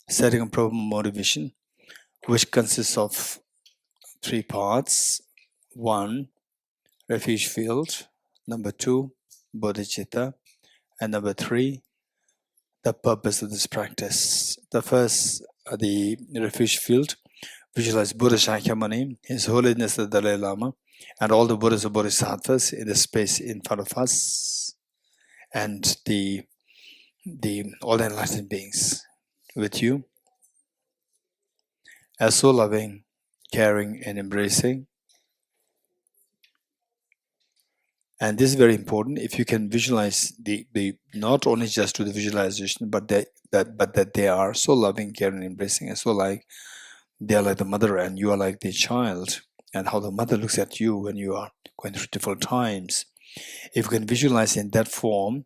setting a proper motivation, which consists of 3 parts. 1, refuge field. Number 2, bodhicitta. And number 3, the purpose of this practice. The first, the refuge field, visualize Buddha Shakyamuni, His Holiness the Dalai Lama, and all the Buddhas and Bodhisattvas in the space in front of us, and all the enlightened beings with you, as so loving, caring, and embracing. And this is very important. If you can visualize the not only just do the visualization, but that they are so loving, caring, and embracing, and so like they are like the mother and you are like the child, and how the mother looks at you when you are going through difficult times. If you can visualize in that form,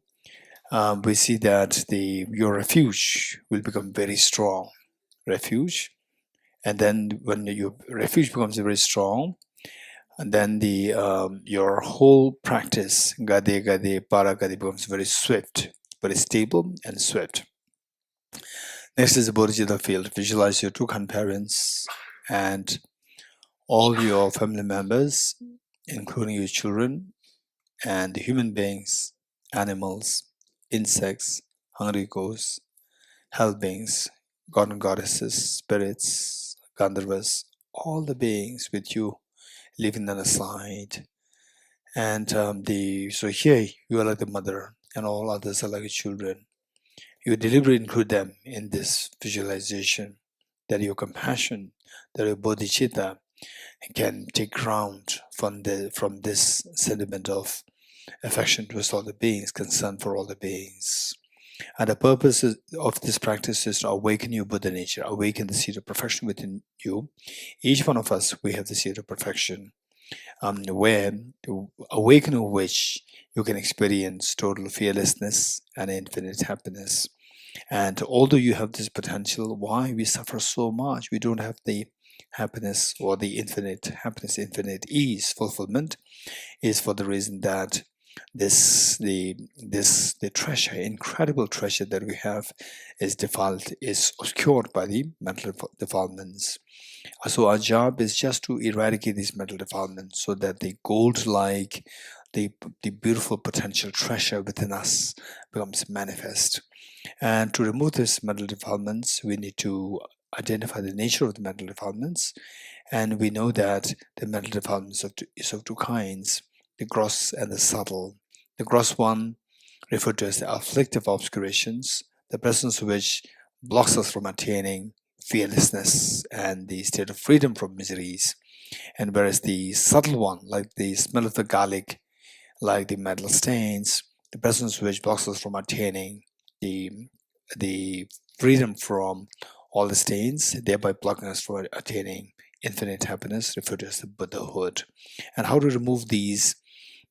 we see that your refuge will become very strong. Refuge. And then when your refuge becomes very strong, and then your whole practice, gade gade para gade, becomes very swift, very stable and swift. Next is the Bodhicitta field. Visualize your two grandparents and all your family members, including your children and the human beings, animals, insects, hungry ghosts, hell beings, god and goddesses, spirits, gandharvas, all the beings with you, leaving them aside. And so here you are like the mother, and all others are like your children. You deliberately include them in this visualization, that your compassion, that your bodhicitta can take ground from this sentiment of affection towards all the beings, concern for all the beings. And the purpose of this practice is to awaken your Buddha nature, awaken the seed of perfection within you. Each one of us, we have the seed of perfection, where to awaken which you can experience total fearlessness and infinite happiness. And although you have this potential, why we suffer so much? We don't have the happiness or the infinite happiness, infinite ease, fulfillment, is for the reason that the treasure, incredible treasure that we have, is obscured by the mental defilements. So our job is just to eradicate these mental defilements, so that the gold-like, the beautiful potential treasure within us becomes manifest. And to remove these mental defilements, we need to identify the nature of the mental defilements. And we know that the mental defilements is of two kinds, the gross and the subtle. The gross one, referred to as the afflictive obscurations, the presence of which blocks us from attaining fearlessness and the state of freedom from miseries. And whereas the subtle one, like the smell of the garlic, like the metal stains, the presence of which blocks us from attaining the freedom from all the stains, thereby blocking us from attaining infinite happiness, referred to as the Buddhahood. And how to remove these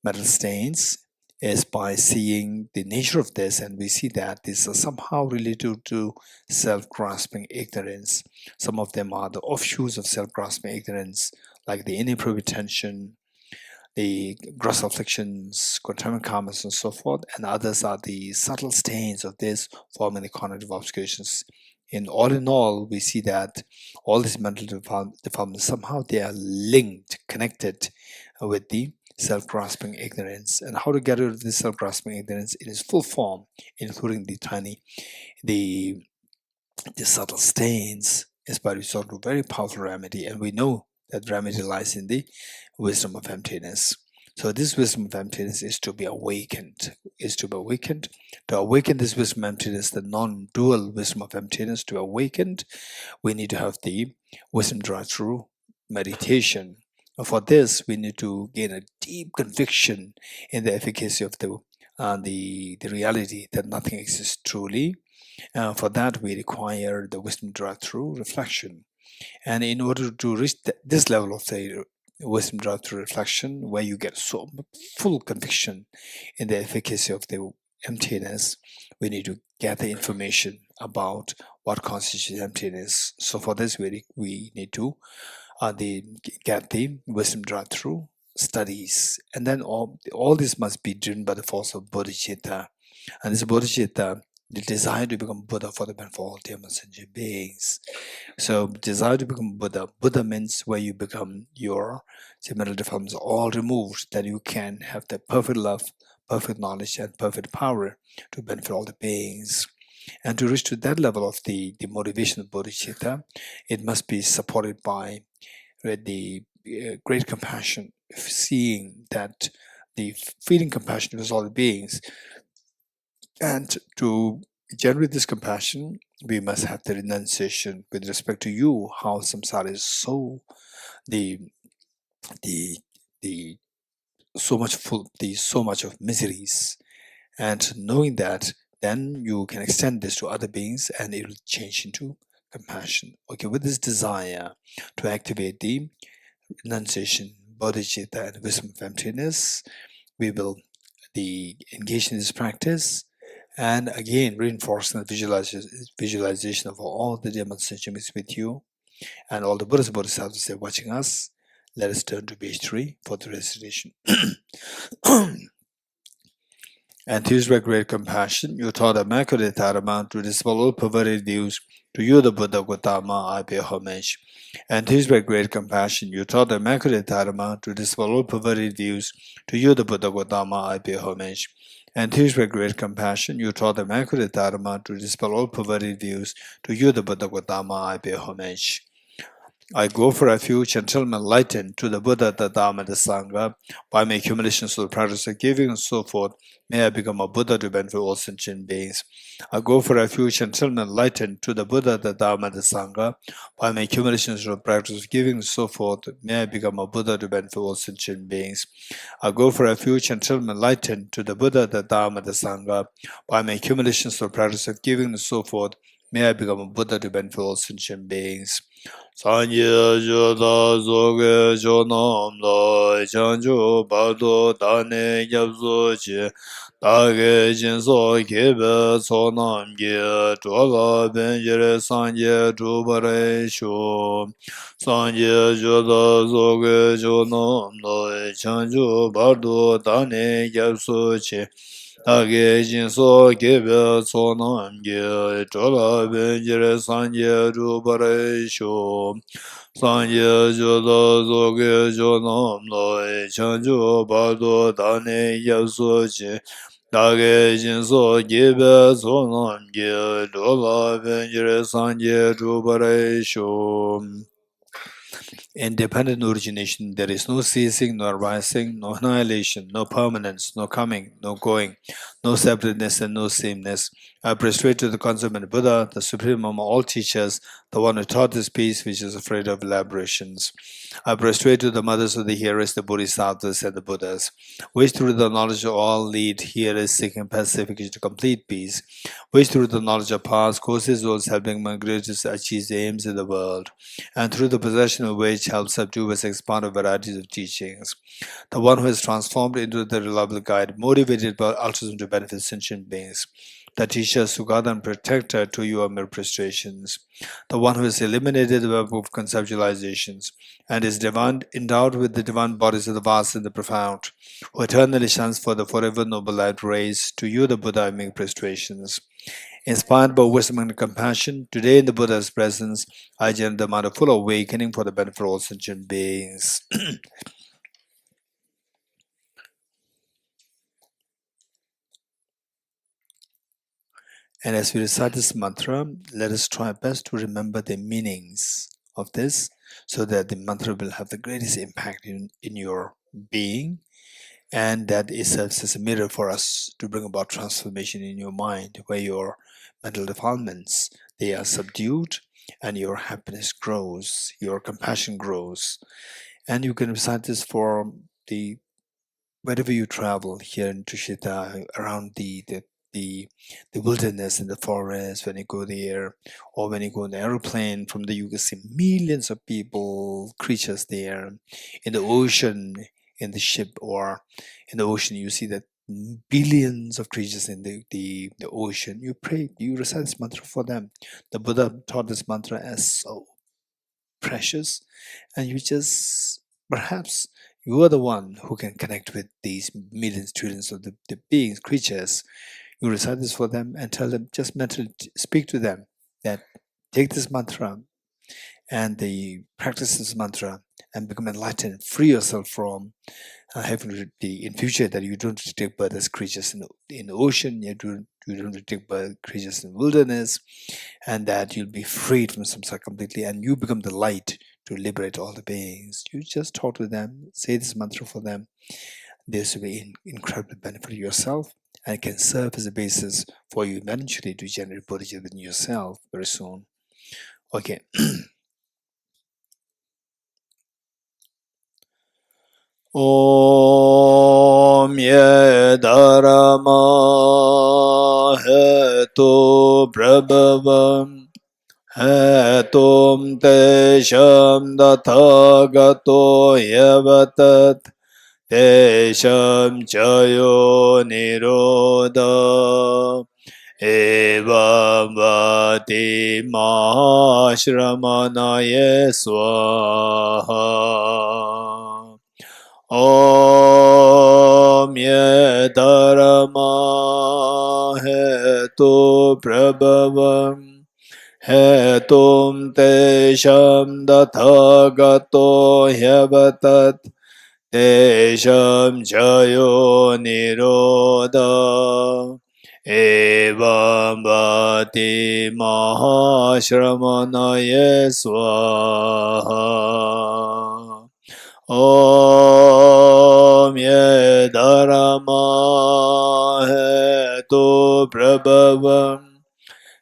metal stains is by seeing the nature of this, and we see that these are somehow related to self-grasping ignorance. Some of them are the offshoots of self-grasping ignorance, like the inappropriate tension, the gross afflictions, contaminant karmas, and so forth, and others are the subtle stains of this, forming the cognitive obscurations. In all, we see that all these mental defilements, somehow they are linked, connected with the self-grasping ignorance. And how to get rid of this self-grasping ignorance in its full form, including the subtle stains, is by resort to a very powerful remedy. And we know that remedy lies in the wisdom of emptiness. So this wisdom of emptiness is to be awakened, To awaken this wisdom of emptiness, the non-dual wisdom of emptiness, to awakened, we need to have the wisdom derived through meditation. For this, we need to gain a deep conviction in the efficacy of the reality that nothing exists truly. For that, we require the wisdom derived through reflection. And in order to reach this level of the wisdom derived through reflection, where you get so full conviction in the efficacy of the emptiness, we need to gather information about what constitutes emptiness. So for this, we need to get the wisdom derived through studies. And then all this must be driven by the force of bodhicitta. And this bodhicitta the desire to become Buddha for the benefit of all human sentient beings. So desire to become Buddha. Buddha means where you become your mental defilements all removed, that you can have the perfect love, perfect knowledge, and perfect power to benefit all the beings. And to reach to that level of the motivation of bodhicitta, it must be supported by the great compassion, seeing that the feeling compassion towards all the beings. And to generate this compassion, we must have the renunciation with respect to you, how samsara is so the the the so much full, the so much of miseries. And knowing that, then you can extend this to other beings and it will change into compassion. Okay, with this desire to activate the renunciation, bodhicitta, and wisdom of emptiness, we will engage in this practice, and again reinforcing the visualization of all the demonstrations with you and all the Buddhas and Bodhisattvas are watching us. Let us turn to page 3 for the recitation. And these were great compassion. You taught a Immaculate Dharma to dispel all perverted views. To you, the Buddha Gautama, I pay homage. And these were great compassion. You taught the Immaculate Dharma to dispel all perverted views. To you, the Buddha Gautama, I pay homage. And these were great compassion. You taught the Immaculate Dharma to dispel all perverted views. To you, the Buddha Gautama, I pay homage. I go for refuge until I'm enlightened to the Buddha, the Dharma, the Sangha. By my accumulations of the practice of giving and so forth, may I become a Buddha to benefit all sentient beings. I go for refuge until I'm enlightened to the Buddha, the Dharma, the Sangha. By my accumulations of the practice of giving and so forth, may I become a Buddha to benefit all sentient beings. I go for refuge until I'm enlightened to the Buddha, the Dharma, the Sangha. By my accumulations of the practice of giving and so forth, may I become a Buddha to benefit all sentient beings. Sanje Joda Zoge Jonam Lai Chanju Bado Dane Yapso Chi Dage Jinso Kebe Sonam Ge Chola Benjere Sanje Chubare Shu Sanje Joda Zoge Jonam Lai Chanju Bado Dane Yapso Chi Dage Jinso Kebe Sonam Ge Chola Benjere Sanje Chubare Shu Sanje Joda Zoge Jonam Lai Chanju Bado Dane Yapso Chi Dage Jinso Gibe Sonam Ge Chola Benjere Sanje Chubare Shu. Independent origination, there is no ceasing, no arising, no annihilation, no permanence, no coming, no going, no separateness and no sameness. I prostrate to the consummate Buddha, the supreme among all teachers, the one who taught this peace which is afraid of elaborations. I prostrate to the mothers of the hearers, the Bodhisattvas and the Buddhas, which through the knowledge of all lead hearers seeking pacification to complete peace, which through the knowledge of past causes those helping migrants achieve the aims in the world, and through the possession of which helps subdue and expand a varieties of teachings. The one who is transformed into the reliable guide, motivated by altruism to benefit sentient beings. The teacher, Sugata, and protector to your mere prostrations. The one who has eliminated the web of conceptualizations and is divine, endowed with the divine bodies of the vast and the profound, who eternally shines for the forever noble light rays. To you, the Buddha, I make prostrations. Inspired by wisdom and compassion, today in the Buddha's presence, I generate the mind of full awakening for the benefit of all sentient beings. And as we recite this mantra, let us try best to remember the meanings of this so that the mantra will have the greatest impact in your being, and that it serves as a mirror for us to bring about transformation in your mind, where your mental defilements, they are subdued and your happiness grows, your compassion grows. And you can recite this for the wherever you travel here in Tushita, around the the wilderness and the forest, when you go there, or when you go in the aeroplane from there, you can see millions of people, creatures there. In the ocean, in the ship, or in the ocean, you see that billions of creatures in the ocean. You pray, you recite this mantra for them. The Buddha taught this mantra as so precious, and you just perhaps you are the one who can connect with these millions, trillions of the beings, creatures. You recite this for them and tell them, just mentally speak to them that take this mantra and they practice this mantra and become enlightened, free yourself from having to be in future that you don't take birth as creatures in the ocean, you don't take birth creatures in the wilderness, and that you'll be freed from samsara completely and you become the light to liberate all the beings. You just talk to them, say this mantra for them. This will be incredible benefit to yourself and it can serve as a basis for you eventually to generate bodhicitta within yourself very soon. Okay. Om ye dharma hetu prabhavam hetum tesham dathagato yavatat tesham chayo nirodha evam vati mahashramanaye swaha. Om ye dharma hetu prabhavam hetum tesham dathagato hyavatat tesham chayo nirodha evam vati mahashramanaye swaha. Om ye dharma hetu prabhavam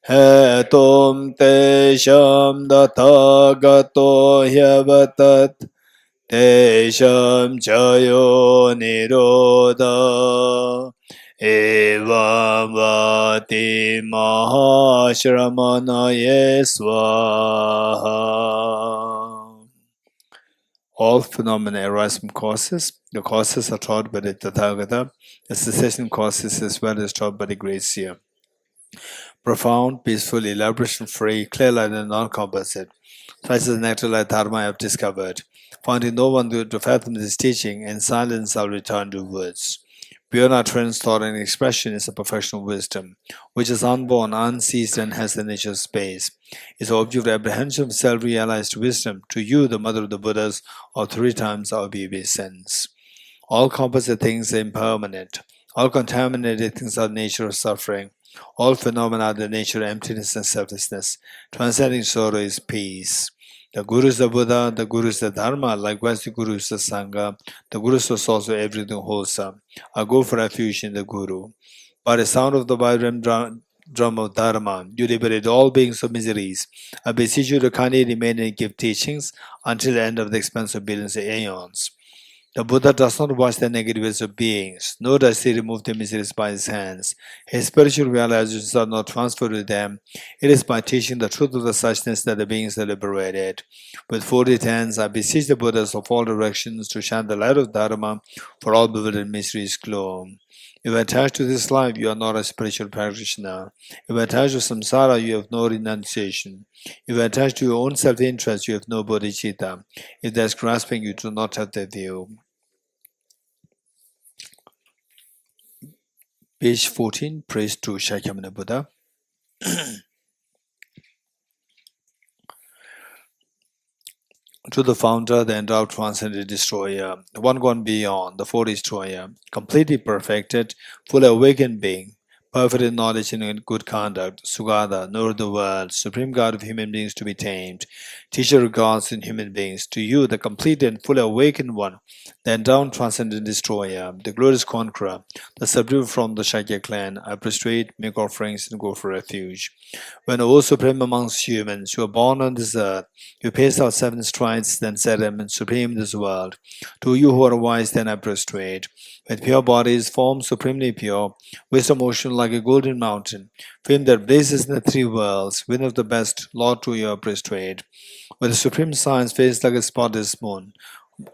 hetum tesham dathagato hyavatat tesham chayo nirodha evam vati mahashramanaye swaha. All phenomena arise from causes. The causes are taught by the Tathagata. The cessation causes as well as taught by the Great Seer. Profound, peaceful, elaboration-free, clear light and non-composite. Such is the natural light Dharma I have discovered. Finding no one to fathom this teaching, in silence I'll return to words. Beyond our trends, thought, and expression is a perfection of wisdom, which is unborn, unceased, and has the nature of space. Is the object of apprehension of self-realized wisdom. To you, the mother of the Buddhas, or 3 times our baby sense. All composite things are impermanent. All contaminated things are the nature of suffering. All phenomena are the nature of emptiness and selflessness. Transcending sorrow is peace. The Guru is the Buddha, the Guru is the Dharma, likewise the Guru is the Sangha. The Guru is also everything wholesome. I go for refuge in the Guru. By the sound of the vibrant drum of Dharma, you liberate all beings of miseries. I beseech you to kindly remain and give teachings until the end of the expanse of billions of aeons. The Buddha does not watch the negativities of beings, nor does he remove their miseries by his hands. His spiritual realizations are not transferred to them. It is by teaching the truth of the suchness that the beings are liberated. With folded hands, I beseech the Buddhas of all directions to shine the light of Dharma for all bewildered mysteries glow. If attached to this life, you are not a spiritual practitioner. If attached to samsara, you have no renunciation. If attached to your own self-interest, you have no bodhicitta. If there's grasping, you do not have the view. Page 14, Praise to Shakyamuni Buddha. To the founder, the endowed transcendent destroyer, the one gone beyond, the fourth destroyer, completely perfected, fully awakened being, perfect in knowledge and in good conduct, Sugata, Lord of the world, supreme God of human beings to be tamed, teacher of gods and human beings, to you, the complete and fully awakened one, the endowed transcendent destroyer, the glorious conqueror, the subdued from the Shakya clan, I prostrate, make offerings, and go for refuge. When, O supreme amongst humans, you are born on this earth, you paced out 7 strides, then said, I am supreme in this world. To you who are wise, then I prostrate. With pure bodies, form supremely pure, wisdom ocean like a golden mountain, fame that blazes in the 3 worlds, win of the best, Lord, to you are prostrate. With a supreme science, face like a spotless moon,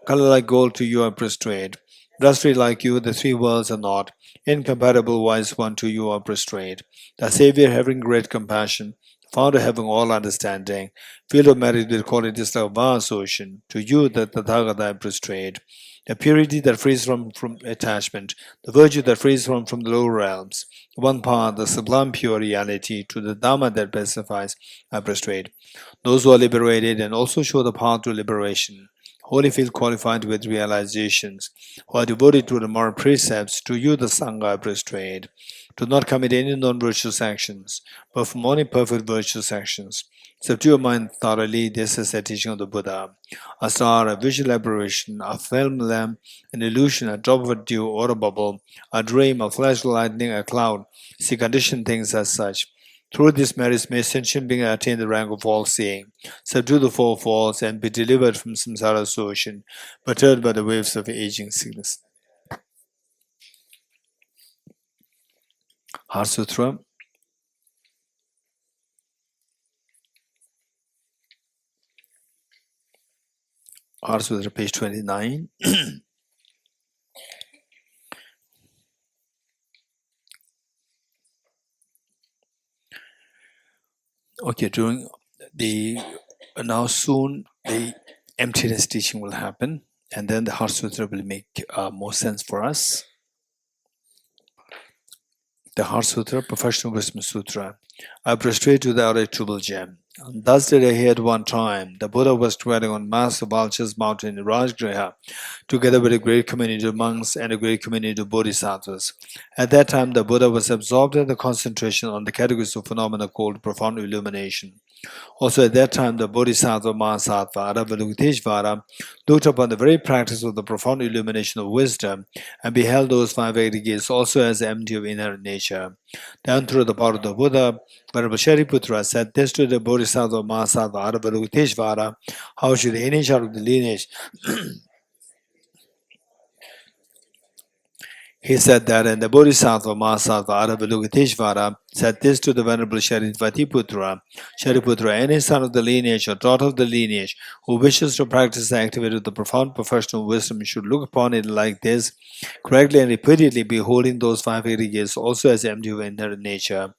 color like gold, to you are prostrate. Dusty like you, the 3 worlds are not. Incompatible wise one, to you are prostrate. The Savior, having great compassion, founder having all understanding, field of merit with qualities like vast ocean, to you the Tathagata prostrate, the purity that frees from attachment, the virtue that frees from the lower realms, one path, the sublime pure reality, to the Dhamma that pacifies, I prostrate. Those who are liberated and also show the path to liberation, wholly feel qualified with realizations, who are devoted to the moral precepts, to you the Sangha I prostrate. Do not commit any non-virtuous actions, perform only perfect virtuous actions. Subdue your mind thoroughly, this is the teaching of the Buddha. A star, a visual aberration, a film lamp, an illusion, a drop of dew or a bubble, a dream, a flash of lightning, a cloud, see conditioned things as such. Through this merits may sentient being attain the rank of all-seeing, subdue the four falls, and be delivered from samsara's ocean, battered by the waves of aging sickness. Heart Sutra, Heart Sutra, page 29. Okay, during the now soon the emptiness teaching will happen, and then the Heart Sutra will make more sense for us. The Heart Sutra, Professional Wisdom Sutra. I prostrate to the irretrievable gem. Thus did I hear at one time. The Buddha was dwelling on massive Vulture's mountain in Rajgriha, together with a great community of monks and a great community of bodhisattvas. At that time, the Buddha was absorbed in the concentration on the categories of phenomena called profound illumination. Also at that time, the Bodhisattva Mahasattva Avalokiteshvara looked upon the very practice of the profound illumination of wisdom and beheld those five aggregates also as empty of inherent nature. Then through the power of the Buddha, Venerable Shariputra said this to the Bodhisattva Mahasattva Avalokiteshvara: how should any child of the lineage He said that, and the Bodhisattva Mahasattva Avalokiteshvara said this to the Venerable Shariputra: Shariputra, any son of the lineage or daughter of the lineage who wishes to practice the activity of the profound professional wisdom should look upon it like this, correctly and repeatedly beholding those five aggregates also as empty of inherent nature.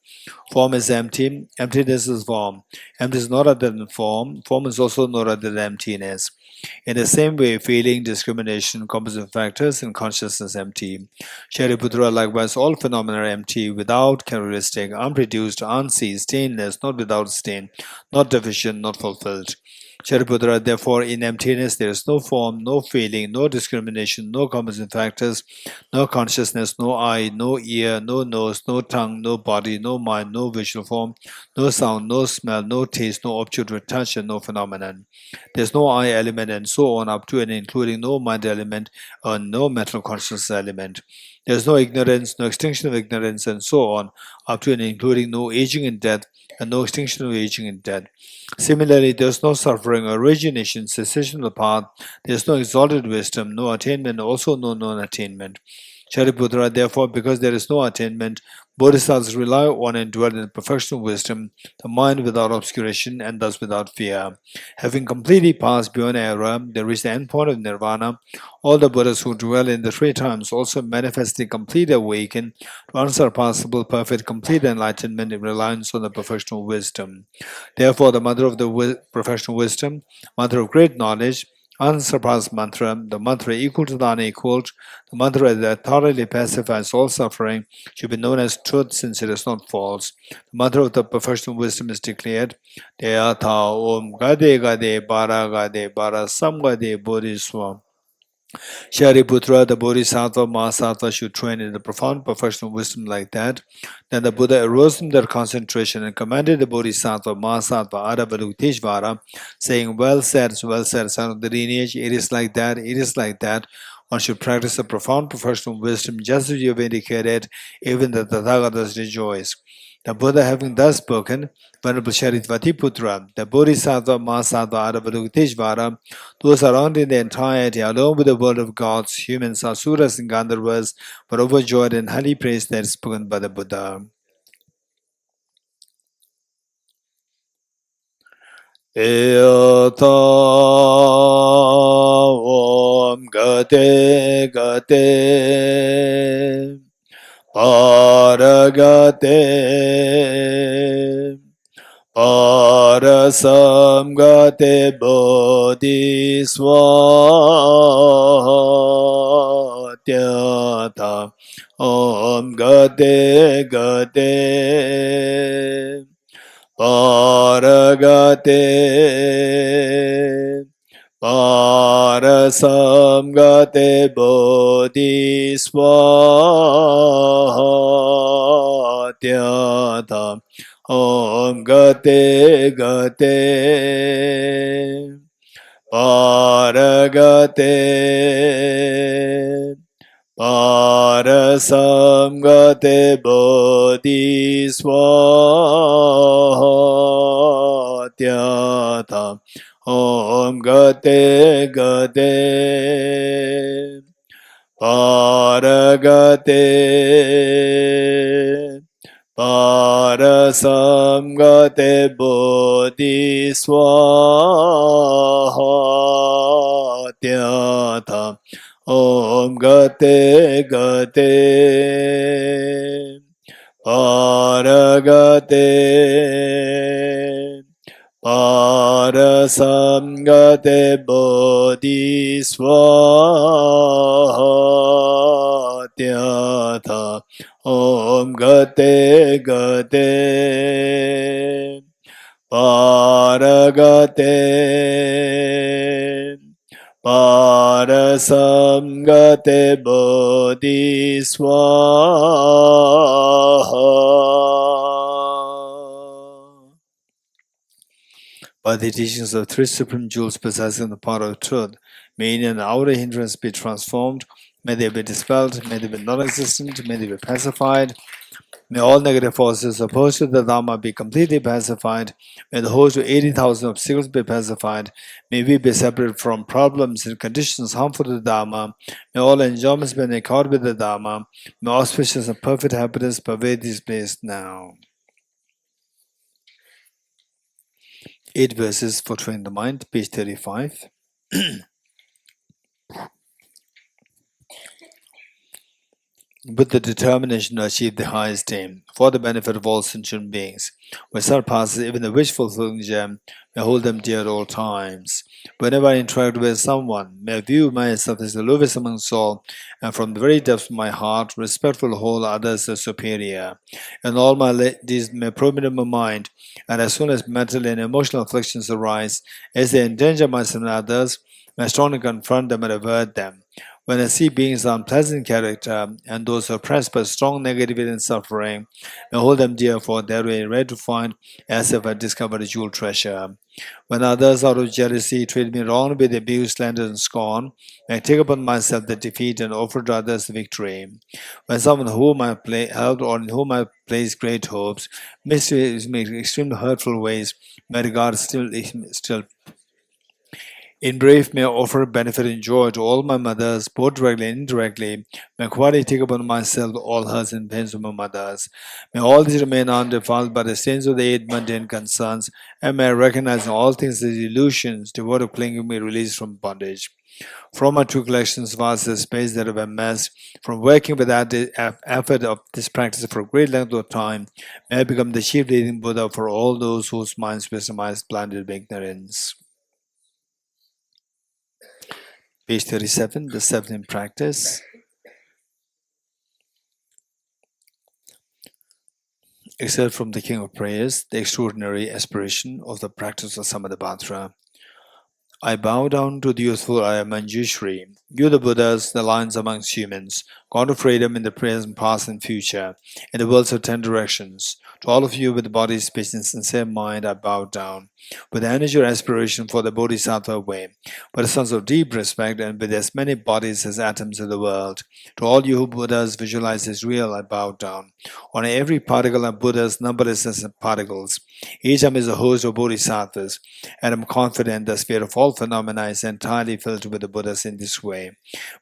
Form is empty, emptiness is form. Empty is not other than form, form is also not other than emptiness. In the same way, feeling, discrimination, composite factors, and consciousness empty. Shariputra, likewise, all phenomena are empty, without characteristic, unproduced, unseen, stainless, not without stain, not deficient, not fulfilled. Shariputra, therefore, in emptiness there is no form, no feeling, no discrimination, no composite factors, no consciousness, no eye, no ear, no nose, no tongue, no body, no mind, no visual form, no sound, no smell, no taste, no object with touch, and no phenomenon. There is no I element, and so on, up to and including no mind element, or no mental consciousness element. There is no ignorance, no extinction of ignorance, and so on, up to and including no aging and death, and no extinction of aging and death. Similarly, there is no suffering, origination, cessation of the path. There is no exalted wisdom, no attainment, also no non-attainment. Shariputra, therefore, because there is no attainment, bodhisattvas rely on and dwell in perfection of wisdom, the mind without obscuration and thus without fear. Having completely passed beyond error, they reach the end point of nirvana. All the Buddhas who dwell in the three times also manifestly complete awaken to unsurpassable, perfect, complete enlightenment in reliance on the perfection of wisdom. Therefore, the mother of the professional wisdom, mother of great knowledge, unsurpassed mantra, the mantra equal to the unequaled, the mantra that thoroughly pacifies all suffering, should be known as truth since it is not false. The mantra of the professional wisdom is declared: Deyatha Om Gade Gade Bara Sam Gade Bodhiswa. Shariputra, the Bodhisattva Mahasattva, should train in the profound professional wisdom like that. Then the Buddha arose from their concentration and commanded the Bodhisattva Mahasattva Avalokiteshvara, saying, well said, son of the lineage, it is like that, it is like that. One should practice the profound professional wisdom just as you have indicated, even the Tathagatas rejoice. The Buddha having thus spoken, Venerable Shariputra, the Bodhisattva Mahasattva Avalokiteshvara, those surrounding the entirety, along with the world of gods, humans, asuras, and gandharvas, were overjoyed and highly praised that spoken by the Buddha. Eyata Om Gate Gate Paragate Parasamgate Bodhiswatyata Om Gate Gate Paragate Parasamgate Bodhiswatyata Om Gate Gate Paragate Parasamgate Bodhiswatyata Om Gate Gate Paragate Parasamgate Bodhiswatyata Om Gate Gate Paragate Parasamgate Bodhiswatyata Om Gate Gate Paragate Parasamgate Bodhiswaha. By the teachings of three supreme jewels possessing the power of truth, may inner and outer hindrance be transformed, may they be dispelled, may they be non-existent, may they be pacified, may all negative forces opposed to the Dharma be completely pacified, may the host of 80,000 obstacles be pacified, may we be separated from problems and conditions harmful to the Dharma, may all enjoyments be in accord with the Dharma, may auspicious and perfect happiness pervade this place now. 8 verses for training the mind, page 35. With the determination to achieve the highest aim, for the benefit of all sentient beings, which surpasses even the wish-fulfilling gem, may hold them dear at all times. Whenever I interact with someone, may I view myself as the lowest amongst all, and from the very depths of my heart, respectful hold others as superior. And all my deeds may probe in my mind, and as soon as mental and emotional afflictions arise, as they endanger myself and others, may I strongly confront them and avert them. When I see beings of unpleasant character and those oppressed by strong negativity and suffering, I hold them dear, for they are rare to find, as if I discovered a jewel treasure. When others out of jealousy treat me wrong with abuse, slander, and scorn, I take upon myself the defeat and offer to others the victory. When someone whom I helped or in whom I place great hopes mistreats me in extremely hurtful ways, my regard still in brief, may I offer benefit and joy to all my mothers, both directly and indirectly. May I quietly take upon myself all hurts and pains of my mothers. May all these remain undefiled by the stains of the 8 mundane concerns, and may I recognize in all things as illusions, devoid of clinging, be released from bondage. From my true collections, vast the space that I've amassed, from working without the effort of this practice for a great length of time, may I become the chief leading Buddha for all those whose minds wisdom is blinded by ignorance. Page 37, the 7th in practice. Except from the King of Prayers, the extraordinary aspiration of the practice of Samadhi. I bow down to the youthful I am Manjushri. You the Buddhas, the lions amongst humans, God of freedom in the present, past, and future, in the worlds of 10 directions. To all of you with body, speech, and sincere mind, I bow down. With energy or aspiration for the Bodhisattva way, with a sense of deep respect, and with as many bodies as atoms in the world. To all you who Buddhas visualize as real, I bow down. On every particle of Buddhas, numberless as particles. Each atom is a host of Bodhisattvas, and I'm confident the sphere of all phenomena is entirely filled with the Buddhas in this way.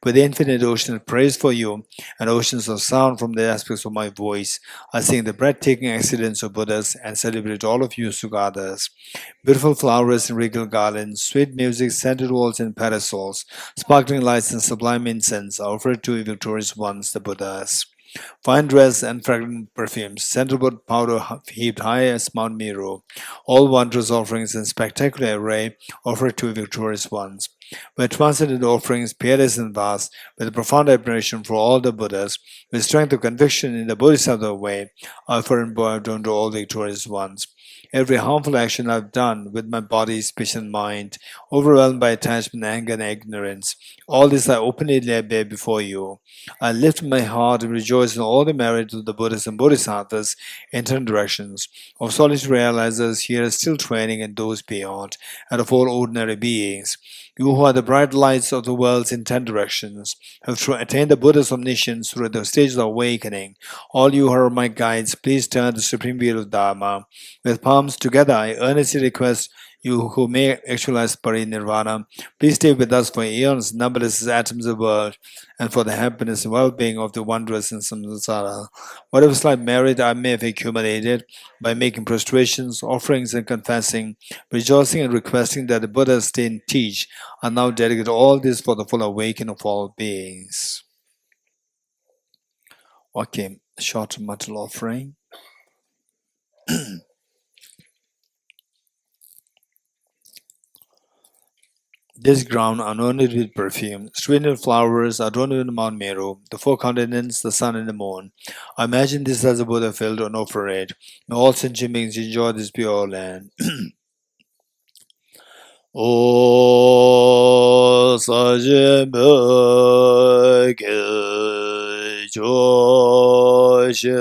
With the infinite ocean of praise for you, and oceans of sound from the aspects of my voice, I sing the breathtaking accidents of Buddhas and celebrate all of you Sugathas. Beautiful flowers and regal garlands, sweet music, scented walls and parasols, sparkling lights and sublime incense are offered to you victorious ones, the Buddhas. Fine dress and fragrant perfumes, sandalwood powder heaped high as Mount Meru, all wondrous offerings in spectacular array offered to victorious ones. With transcendent offerings, pious and vast, with a profound admiration for all the Buddhas, with strength of conviction in the Bodhisattva way, I offer and bow down to all victorious ones. Every harmful action I've done with my body, speech, and mind, overwhelmed by attachment, anger, and ignorance, all this I openly lay bare before you. I lift my heart and rejoice in all the merits of the Buddhas and Bodhisattvas in 10 directions, of solitary realizers here still training and those beyond, and of all ordinary beings. You who are the bright lights of the worlds in 10 directions, have attained the Buddha's omniscience through the stages of awakening. All you who are my guides, please turn the supreme wheel of Dharma. With palms together, I earnestly request you who may actualize parinirvana, please stay with us for eons, numberless atoms of the world, and for the happiness and well-being of the wanderers in samsara. Whatever slight merit I may have accumulated by making prostrations, offerings, and confessing, rejoicing and requesting that the Buddha's teach, I now dedicate all this for the full awakening of all beings. Okay, short material offering. This ground anointed with perfume, strewn with flowers, adorned with Mount Meru, the four continents, the sun and the moon. I imagine this as a Buddha field and offer it. May all sentient beings enjoy this pure land. O Session-Ven Geshe Dorji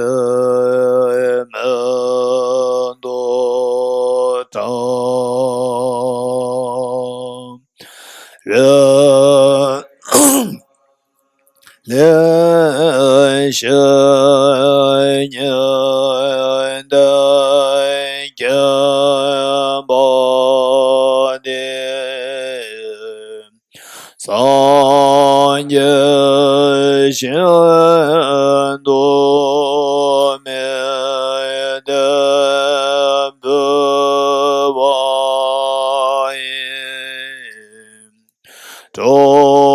Damdul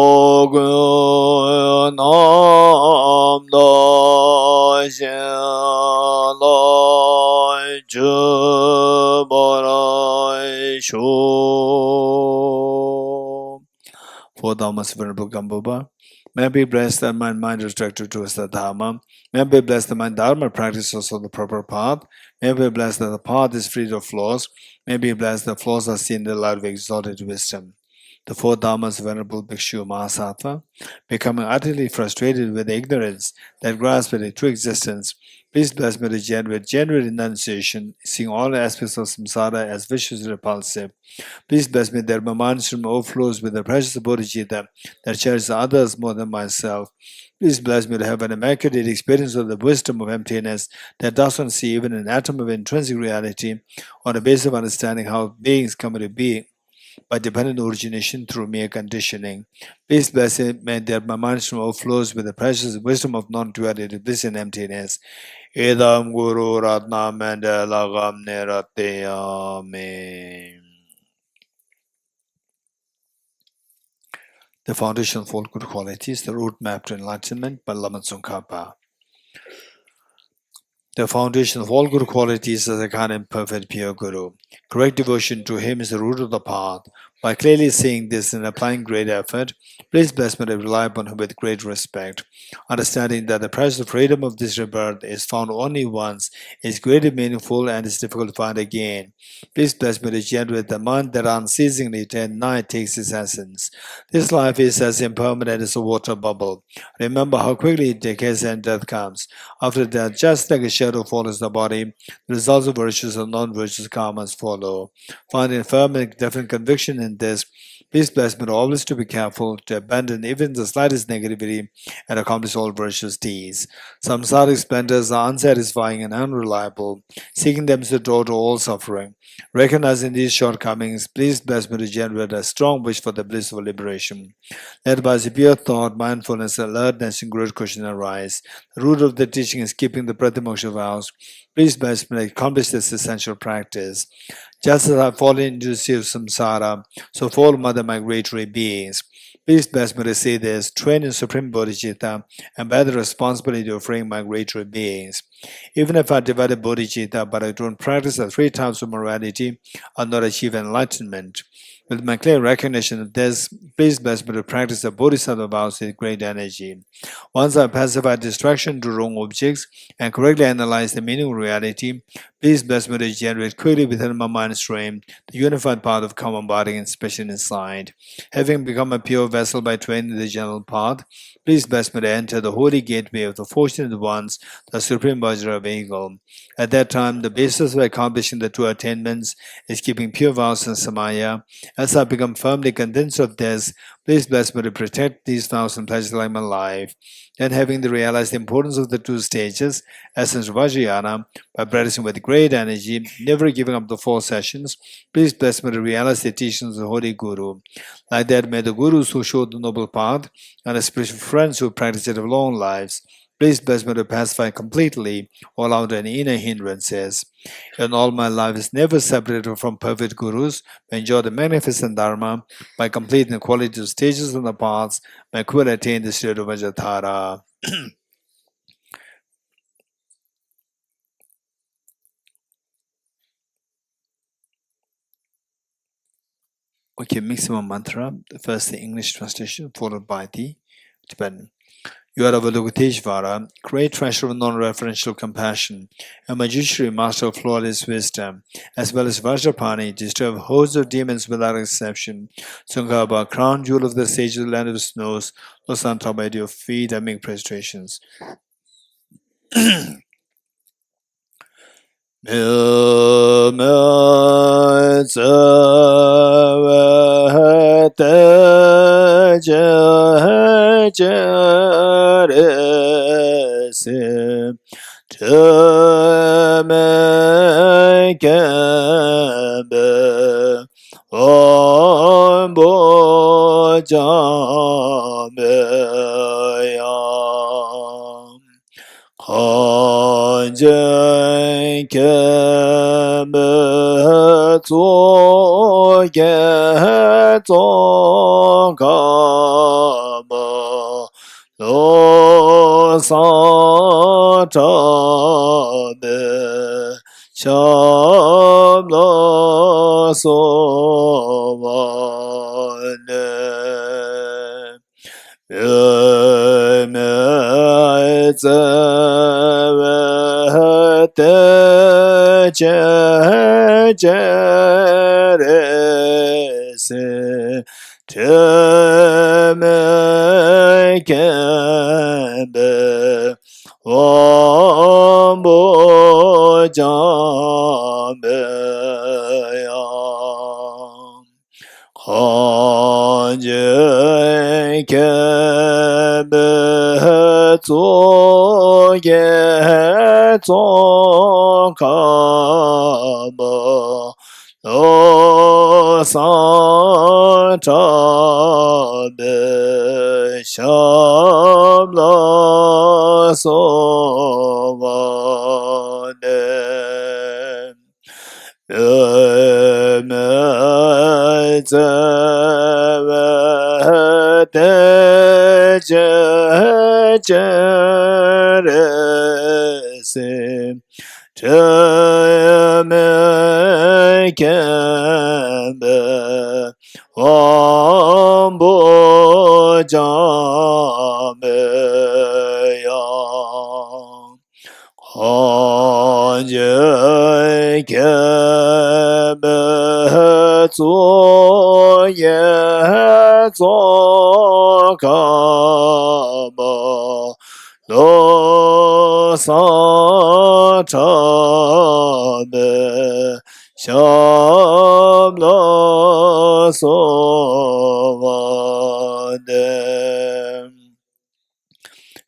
4 Dhammas Venerable Gambaba. May I be blessed that my mind is directed towards the Dharma. May I be blessed that my Dharma practices on the proper path. May I be blessed that the path is free of flaws. May I be blessed that flaws are seen in the light of exalted wisdom. The 4 Dhammas Venerable Bhikshu Mahasattva, becoming utterly frustrated with the ignorance that grasps at a true existence, please bless me to generate genuine renunciation, seeing all aspects of samsara as vicious and repulsive. Please bless me that my mind stream overflows with the precious Bodhicitta that cherishes others more than myself. Please bless me to have an immaculate experience of the wisdom of emptiness that does not see even an atom of intrinsic reality on the basis of understanding how beings come into being by dependent origination through mere conditioning. Please bless me that my mind stream overflows with the precious wisdom of non-duality, bliss and emptiness. Idam Guru Ratna Mandalagam Nirateyami. The Foundation of All Good Qualities, the Roadmap to Enlightenment by Lama Tsongkhapa. The foundation of all good qualities is a kind and perfect pure Guru. Correct devotion to him is the root of the path. By clearly seeing this and applying great effort, please bless me to rely upon him with great respect. Understanding that the price of freedom of this rebirth is found only once, is greatly meaningful and is difficult to find again. Please bless me to generate the mind that unceasingly day and night takes its essence. This life is as impermanent as a water bubble. Remember how quickly it decays and death comes. After death, just like a shadow follows the body, the results of virtues and non-virtuous karmas follow. Finding firm and definite conviction in this, please bless me to always to be careful to abandon even the slightest negativity and accomplish all virtuous deeds. Samsaric splendors are unsatisfying and unreliable, seeking them to draw to all suffering. Recognizing these shortcomings, please bless me to generate a strong wish for the bliss of liberation. Led by severe thought, mindfulness, alertness, and great caution arise. The root of the teaching is keeping the Pratimoksha vows. Please bless me to accomplish this essential practice. Just as I have fallen into the sea of samsara, so fall other migratory beings. Please bless me to say this, trained in Supreme Bodhicitta, and bear the responsibility of freeing migratory beings. Even if I develop Bodhicitta, but I don't practice the three types of morality, I'll not achieve enlightenment. With my clear recognition of this, please bless me to practice the Bodhisattva vows with great energy. Once I pacify distraction to wrong objects and correctly analyze the meaning of reality, please bless me to generate quickly within my mind stream the unified path of common body and special insight. Having become a pure vessel by training the general path, please bless me to enter the holy gateway of the fortunate ones, the supreme Vajra vehicle. At that time, the basis of accomplishing the two attainments is keeping pure vows and samaya. As I become firmly convinced of this, please bless me to protect these vows and pledges like my life. And having to realize the importance of the two stages, essence Vajrayana, by practicing with great energy, never giving up the 4 sessions, please bless me to realize the teachings of the Holy Guru. Like that, may the Gurus who showed the noble path and the spiritual friends who practice it of long lives, please bless me to pacify completely all outer and inner hindrances. In all my life is never separated from perfect Gurus, may enjoy the magnificent Dharma, by completing the qualitative stages of the paths, may quickly attain the state of Vajratara. Okay, maximum mantra. First the English translation, followed by the Tibetan. You are Avalokiteshvara, great treasure of non-referential compassion, a magician master of flawless wisdom, as well as Vajrapani, disturb hosts of demons without exception. Sanghabha, crown jewel of the sage of the land of snows, lost on top of your feet and make prostrations.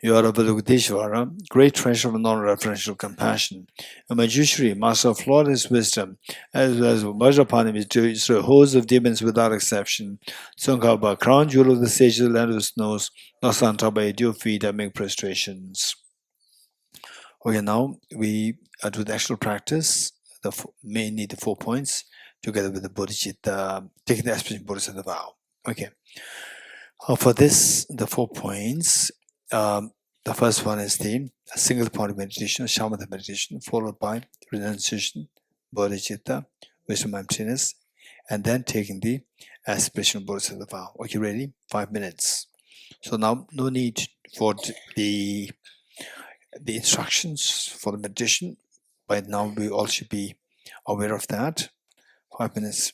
You are Avalokiteshvara, great treasure of non-referential compassion, a Manjushri, master of flawless wisdom, as well as Vajrapani, which destroys a host of demons without exception. Sanghabha, crown jewel of the sage of the land of snows, lost on top by your feet and make prostrations. Okay, now we do the actual practice, mainly the 4 points, together with the Bodhicitta, taking the aspiration Bodhisattva vow. Okay. For this, the 4 points. The first one is the single point meditation, shamatha meditation, followed by renunciation, bodhicitta, wisdom emptiness, and then taking the aspiration bodhisattva vow. Okay, ready? 5 minutes. So now, no need for the instructions for the meditation. By now, we all should be aware of that. 5 minutes.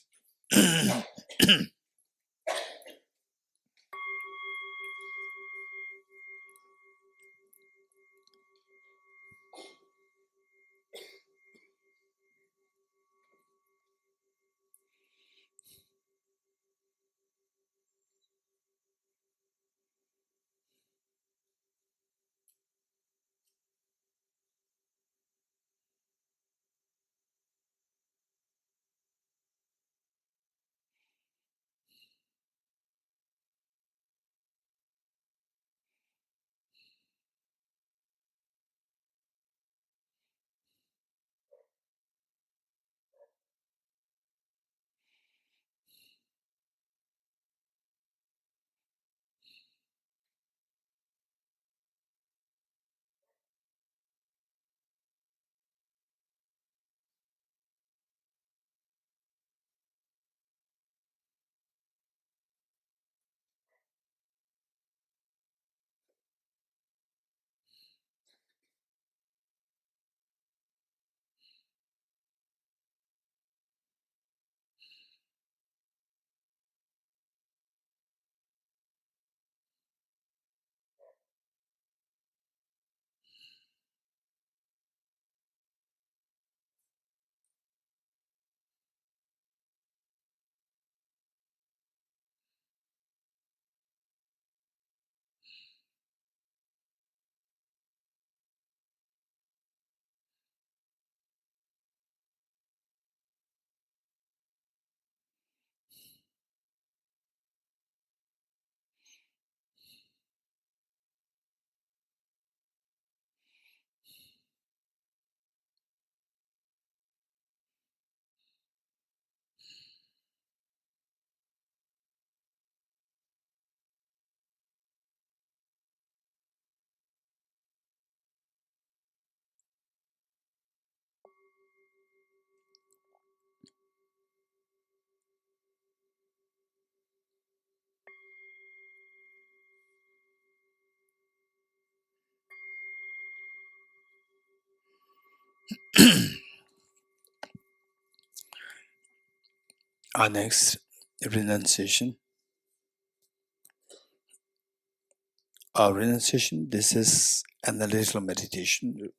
Our next renunciation. Our renunciation, this is analytical meditation.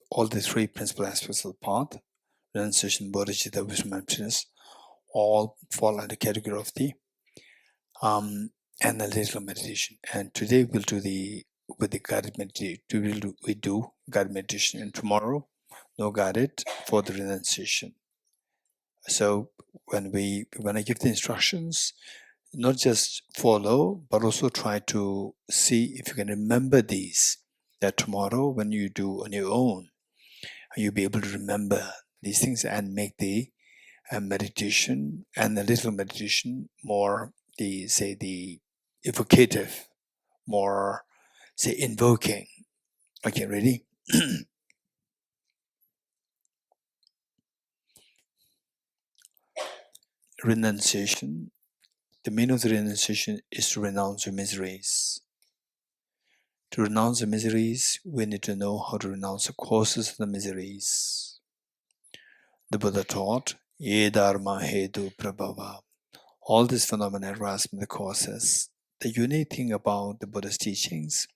All the 3 principal aspects of the path, renunciation, bodhicitta, wisdom, emptiness, all fall under the category of the analytical meditation. And today we'll do with the guided meditation. We do guided meditation, and tomorrow no guided for the renunciation. So when I give the instructions, not just follow, but also try to see if you can remember these. That tomorrow, when you do on your own, you'll be able to remember these things and make the meditation, analytical meditation, more the evocative, more invoking. Okay, ready? Renunciation. The meaning of the renunciation is to renounce your miseries. To renounce the miseries, we need to know how to renounce the causes of the miseries. The Buddha taught, Ye Dharma Hetu Prabhava. All these phenomena arise from the causes. The unique thing about the Buddha's teachings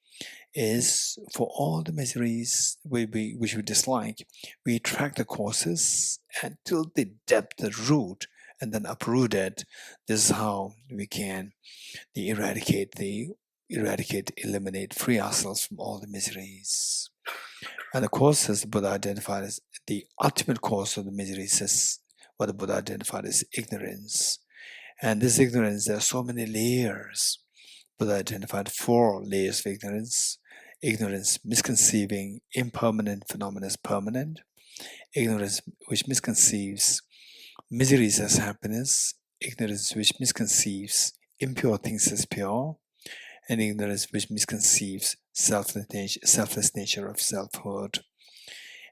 is for all the miseries which we dislike, we track the causes until the depth, the root, and then uproot it. This is how we can eliminate, free ourselves from all the miseries. And the causes the Buddha identified as the ultimate cause of the miseries is what the Buddha identified as ignorance. And this ignorance, there are so many layers. Buddha identified 4 layers of ignorance. Ignorance misconceiving impermanent phenomena as permanent. Ignorance which misconceives miseries as happiness. Ignorance which misconceives impure things as pure. and ignorance which misconceives selfless nature of selfhood.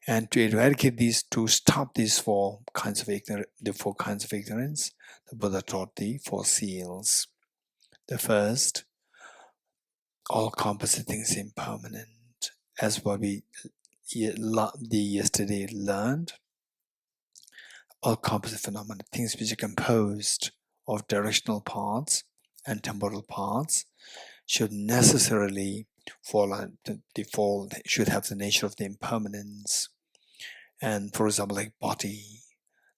And to eradicate these, to stop these four kinds of ignorance, the Buddha taught the four seals. The first, all compositing is impermanent, as what we yesterday learned. All composite phenomena, things which are composed of directional parts and temporal parts, should necessarily should have the nature of the impermanence. And for example, like body,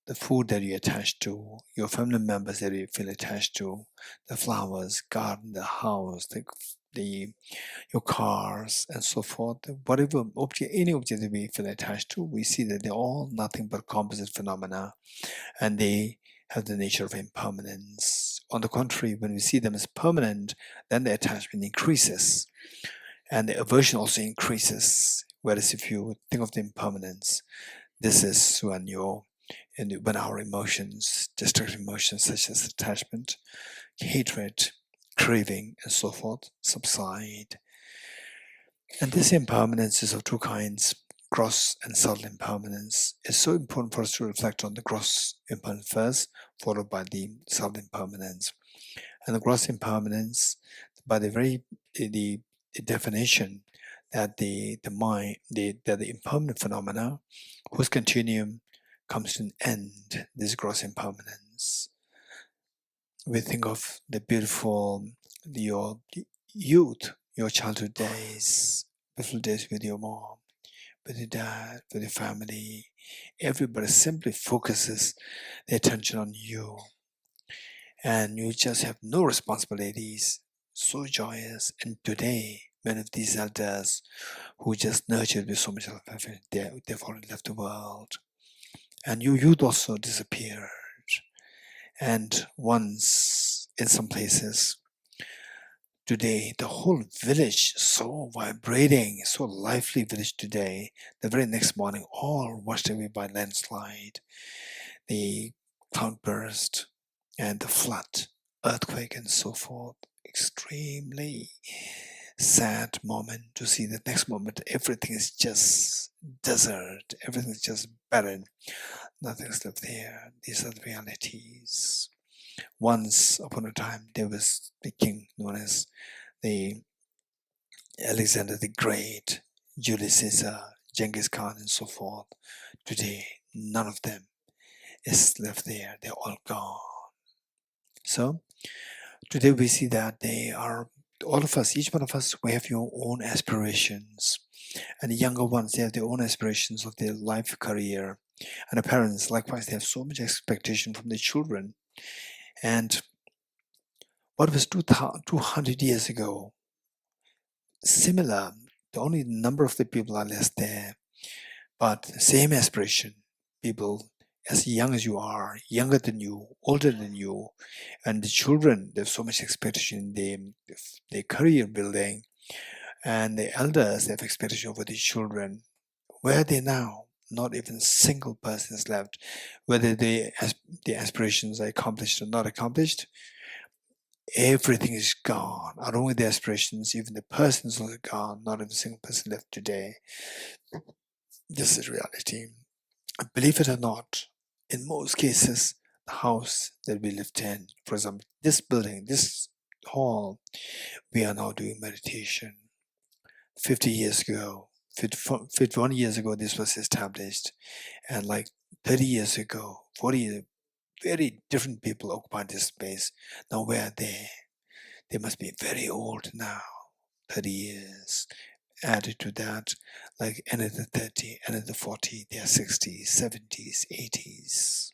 the food that you attach to, your family members that you feel attached to, the flowers, garden, the house, your cars, and so forth. Whatever object, any object that we feel attached to, we see that they're all nothing but composite phenomena, and they have the nature of impermanence. On the contrary, when we see them as permanent, then the attachment increases, and the aversion also increases. Whereas if you think of the impermanence, this is when our emotions, destructive emotions such as attachment, hatred, craving, and so forth, subside. And this impermanence is of two kinds, gross and subtle impermanence. It's so important for us to reflect on the gross impermanence first, followed by the subtle impermanence. And the gross impermanence, by the definition that the impermanent phenomena, whose continuum comes to an end, this gross impermanence. We think of the beautiful, your youth, your childhood days, beautiful days with your mom, with your dad, with your family. Everybody simply focuses their attention on you. And you just have no responsibilities, so joyous. And today, many of these elders who just nurtured with so much love, they've already left the world. And your youth also disappeared. And once, in some places, today, the whole village, so vibrating, so lively village today, the very next morning, all washed away by landslide, the cloudburst, and the flood, earthquake, and so forth. Extremely sad moment to see the next moment everything is just desert, everything is just barren, nothing's left there. These are the realities. Once upon a time there was the king known as the Alexander the Great, Julius Caesar, Genghis Khan, and so forth. Today none of them is left there, they're all gone. So today we see that they are, all of us, each one of us, we have your own aspirations. And the younger ones, they have their own aspirations of their life career. And the parents, likewise, they have so much expectation from their children. And what was 200 years ago, similar, the only number of the people are less there, but same aspiration. People as young as you are, younger than you, older than you, and the children, there's so much expectation in their career building, and the elders, they have expectation over the children. Where are they now? Not even a single person is left. Whether the aspirations are accomplished or not accomplished, everything is gone. Not only the aspirations, even the persons are gone. Not even a single person left today. This is reality. Believe it or not, in most cases, the house that we lived in, for example, this building, this hall, we are now doing meditation. 50 years ago, 51 years ago, this was established. And like 30 years ago, 40 years, very different people occupied this space. Now where are they? They must be very old now, 30 years. Added to that, like another 30, another 40, they are 60s, 70s, 80s.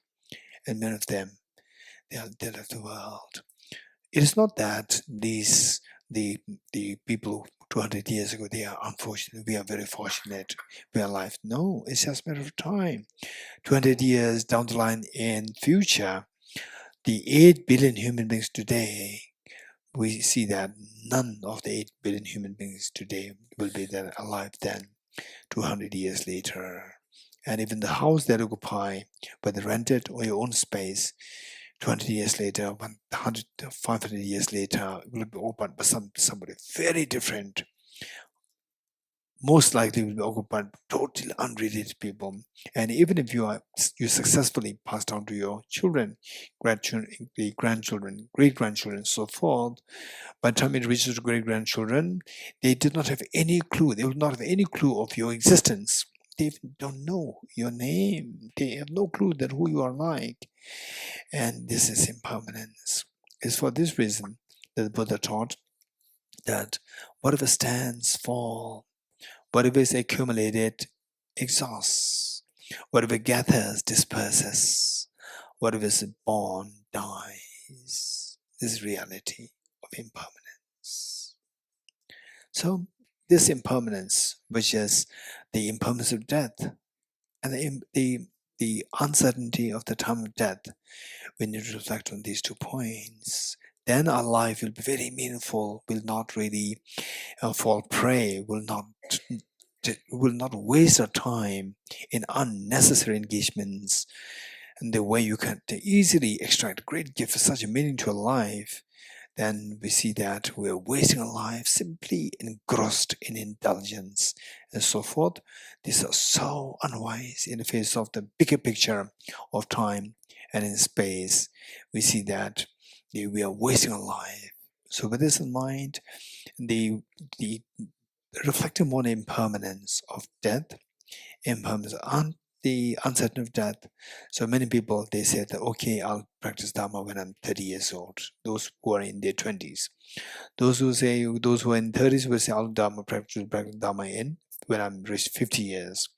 And many of them, they left the world. It is not that the people 200 years ago, they are unfortunate. We are very fortunate. We are alive. No, it's just a matter of time. 200 years down the line in future, the 8 billion human beings today, we see that none of the 8 billion human beings today will be then alive then, 200 years later. And even the house that you occupy, whether rented or your own space, 20 years later, 100, 500 years later, it will be opened by somebody very different. Most likely will be occupied by totally unrelated people. And even if you successfully pass down to your children, grandchildren, great-grandchildren, so forth, by the time it reaches to great-grandchildren, they did not have any clue. They will not have any clue of your existence. They don't know your name. They have no clue that who you are like. And this is impermanence. It's for this reason that the Buddha taught that whatever stands, fall. Whatever is accumulated exhausts. Whatever gathers disperses. Whatever is born dies. This is reality of impermanence. So this impermanence, which is the impermanence of death and the uncertainty of the time of death, when you reflect on these 2 points, then our life will be very meaningful, will not really fall prey, will not waste our time in unnecessary engagements. And the way you can easily extract a great gift of such a meaning to a life, then we see that we're wasting our life simply engrossed in indulgence and so forth. These are so unwise in the face of the bigger picture of time and in space. We see that we are wasting our life. So with this in mind, the reflecting on the impermanence of death, impermanence and the uncertainty of death. So many people, they say that, okay, I'll practice Dharma when I'm 30 years old. Those who are in their 20s. Those who are in 30s will say, I'll practice Dharma when I'm reached 50 years.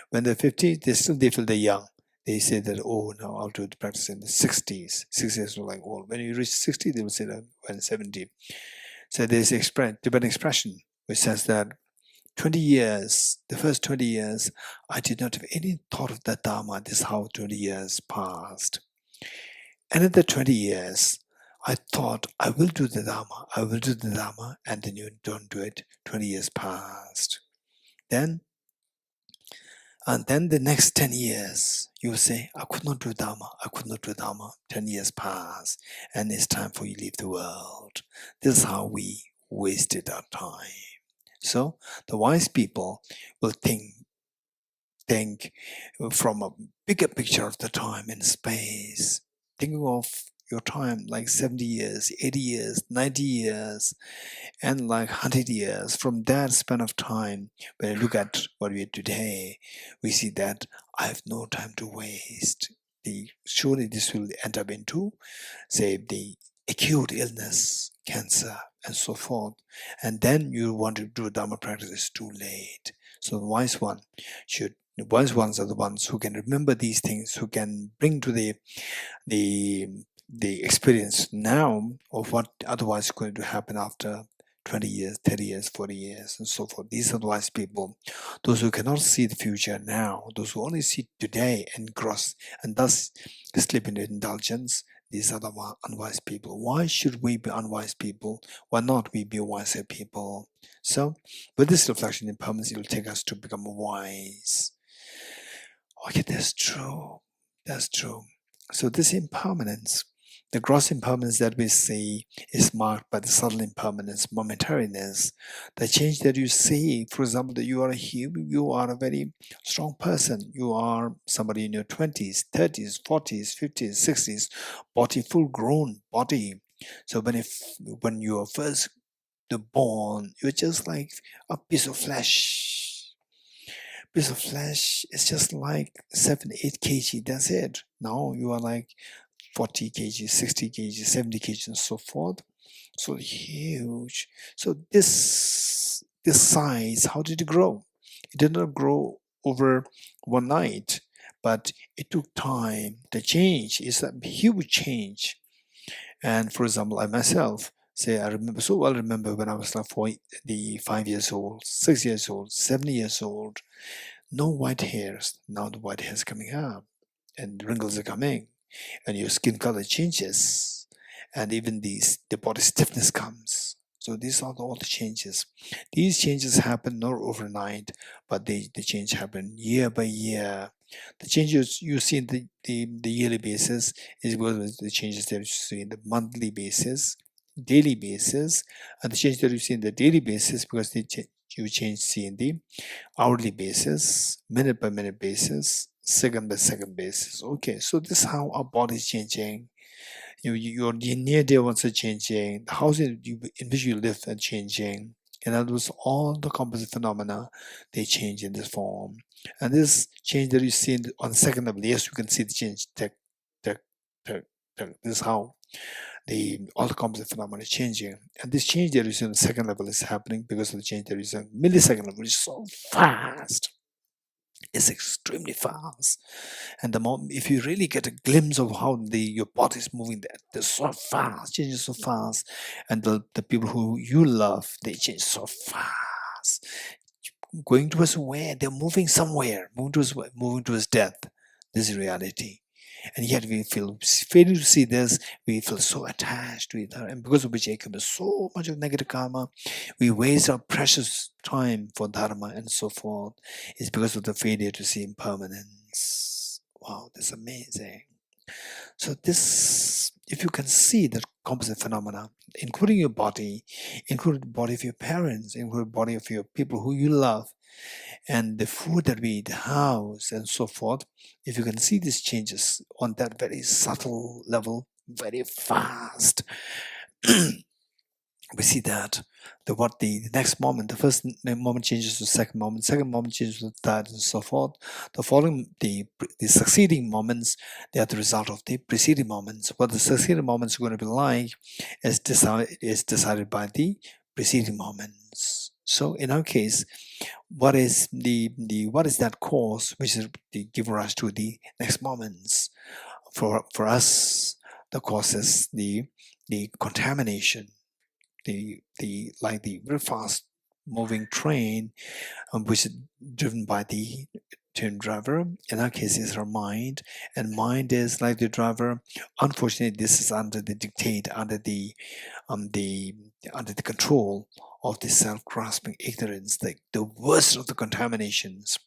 When they're 50, they feel they're young. They say that, oh, no, I'll do the practice in the 60s. 60 years old, like old. When you reach 60, they will say that when 70. So there's Tibetan expression which says that 20 years, the first 20 years, I did not have any thought of the Dharma. This is how 20 years passed. Another 20 years, I thought, I will do the Dharma, and then you don't do it. 20 years passed. Then the next 10 years, you will say, I could not do Dharma. 10 years pass, and it's time for you to leave the world. This is how we wasted our time. So the wise people will think from a bigger picture of the time and space. Thinking of your time like 70 years, 80 years, 90 years, and like 100 years. From that span of time, when I look at what we are today, we see that I have no time to waste. Surely this will end up into, say, the acute illness, cancer, and so forth. And then you want to do Dharma practice, it's too late. So the wise ones are the ones who can remember these things, who can bring to the experience now of what otherwise is going to happen after 20 years, 30 years, 40 years, and so forth. These are the wise people. Those who cannot see the future now, those who only see today and gross, and thus slip into indulgence, these are the unwise people. Why should we be unwise people? Why not we be wiser people? So, with this reflection in impermanence, it will take us to become wise. Okay, that's true. So this impermanence, the gross impermanence that we see, is marked by the subtle impermanence, momentariness. The change that you see, for example, that you are a very strong person. You are somebody in your 20s, 30s, 40s, 50s, 60s, body, full-grown body. So when you are first born, you're just like a piece of flesh. Piece of flesh is just like 7-8 kg. That's it. Now you are like 40 kg, 60 kg, 70 kg, and so forth. So huge. So this size, how did it grow? It did not grow over one night, but it took time. The change is a huge change. And for example, I myself say I remember when I was like 5 years old, 6 years old, 7 years old. No white hairs. Now the white hairs coming up, and wrinkles are coming, and your skin color changes, and even the body stiffness comes. So these are all the changes. These changes happen not overnight, but the change happen year by year. The changes you see in the yearly basis is well as the changes that you see in the monthly basis, daily basis, and the change that you see in the daily basis because you change see in the hourly basis, minute by minute basis, second by second basis. Okay, so this is how our body is changing. Your near dear ones are changing. The house in which you live are changing. In other words, all the composite phenomena they change in this form. And this change that you see on the second level, yes, you can see the change. Tick, tick, tick, tick. This is how the all the composite phenomena is changing. And this change that you see on the second level is happening because of the change that you see on the millisecond level, which is so fast. It's extremely fast. And the moment if you really get a glimpse of how your body is moving, that they're so fast, changes so fast, and the people who you love, they change so fast, going towards where they're moving somewhere, moving towards death. This is reality. And yet we feel, failing to see this, we feel so attached to it. And because of which accumulates so much of negative karma, we waste our precious time for dharma and so forth. It's because of the failure to see impermanence. Wow, that's amazing. So this, if you can see the composite phenomena, including your body, including the body of your parents, including the body of your people who you love, and the food that we eat, the house, and so forth, if you can see these changes on that very subtle level, very fast, we see that the next moment, the first moment changes to the second moment changes to the third, and so forth. The following, the succeeding moments, they are the result of the preceding moments. What the succeeding moments are going to be like is decided by the preceding moments. So in our case, what is what is that cause which is give rise to the next moments? For us, the cause is the contamination, the like the very fast moving train, which is driven by the train driver. In our case, is our mind, and mind is like the driver. Unfortunately, this is under the dictate, under the under the control of the self-grasping ignorance, the worst of the contaminations.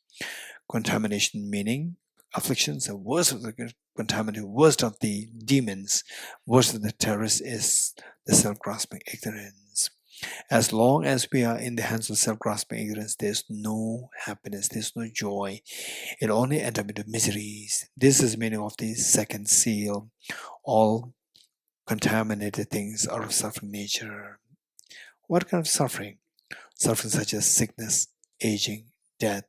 Contamination meaning afflictions, the worst of the contamination, worst of the demons, worst of the terrorists is the self-grasping ignorance. As long as we are in the hands of self-grasping ignorance, there's no happiness, there's no joy. It only ends up into miseries. This is the meaning of the second seal. All contaminated things are of suffering nature. What kind of suffering? Suffering such as sickness, aging, death,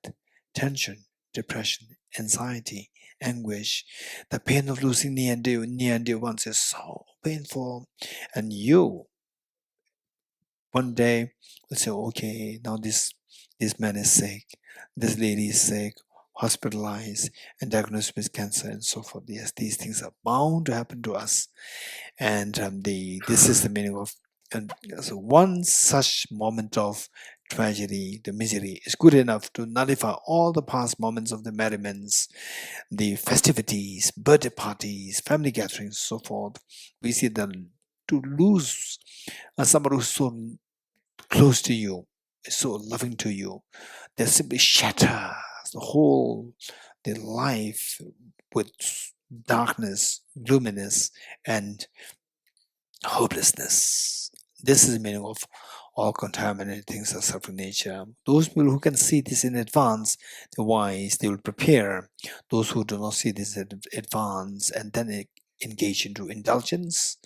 tension, depression, anxiety, anguish. The pain of losing near and dear ones is so painful. And you, one day, will say, okay, now this man is sick, this lady is sick, hospitalized, and diagnosed with cancer, and so forth. Yes, these things are bound to happen to us. And this is the meaning of, and so one such moment of tragedy, the misery, is good enough to nullify all the past moments of the merriments, the festivities, birthday parties, family gatherings, so forth. We see that to lose somebody who's so close to you, is so loving to you, they simply shatter the whole the life with darkness, gloominess, and hopelessness. This is the meaning of all contaminated things are suffering nature. Those people who can see this in advance, the wise, they will prepare. Those who do not see this in advance and then engage into indulgence,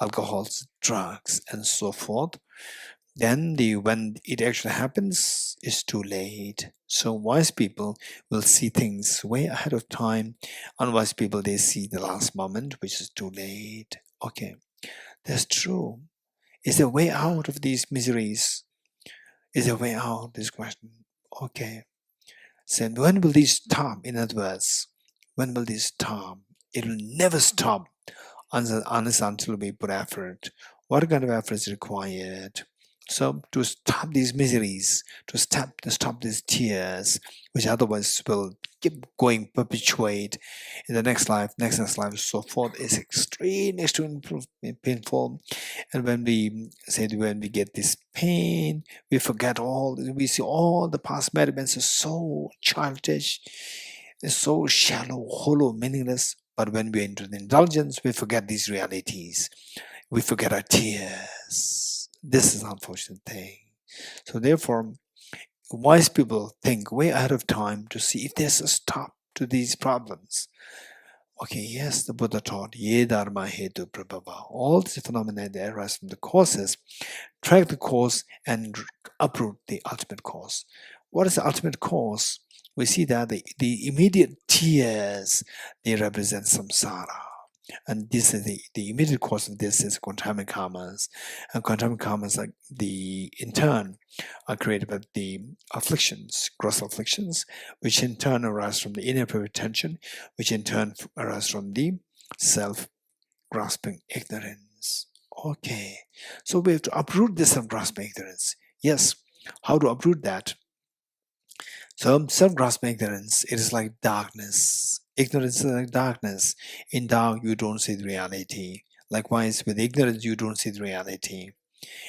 alcohols, drugs, and so forth, then when it actually happens, it's too late. So wise people will see things way ahead of time. Unwise people, they see the last moment, which is too late. Okay, that's true. Is there a way out of these miseries? Is there a way out? This question. Okay. So when will these stop? In other words, when will these stop? It will never stop unless until we put effort. What kind of effort is required? So to stop these miseries, to stop these tears, which otherwise will keep going, perpetuate in the next life, next life, so forth, is extremely painful. And when we get this pain, we forget all. We see all the past merriments are so childish. is so shallow, hollow, meaningless. But when we enter the indulgence, we forget these realities. We forget our tears. This is an unfortunate thing. So therefore, wise people think way ahead of time to see if there's a stop to these problems. Okay, yes, the Buddha taught, Ye Dharma Hetu Prabhava. All these phenomena that arise from the causes, track the cause and uproot the ultimate cause. What is the ultimate cause? We see that the immediate tears, they represent samsara. And this is the immediate cause of this is quantum karmas. And quantum karmas, like in turn, are created by the afflictions, gross afflictions, which in turn arise from the inappropriate tension, which in turn arise from the self-grasping ignorance. Okay, so we have to uproot this self-grasping ignorance. Yes, how to uproot that? So self-grasping ignorance, it is like darkness. Ignorance is like darkness. In dark, you don't see the reality. Likewise, with ignorance, you don't see the reality.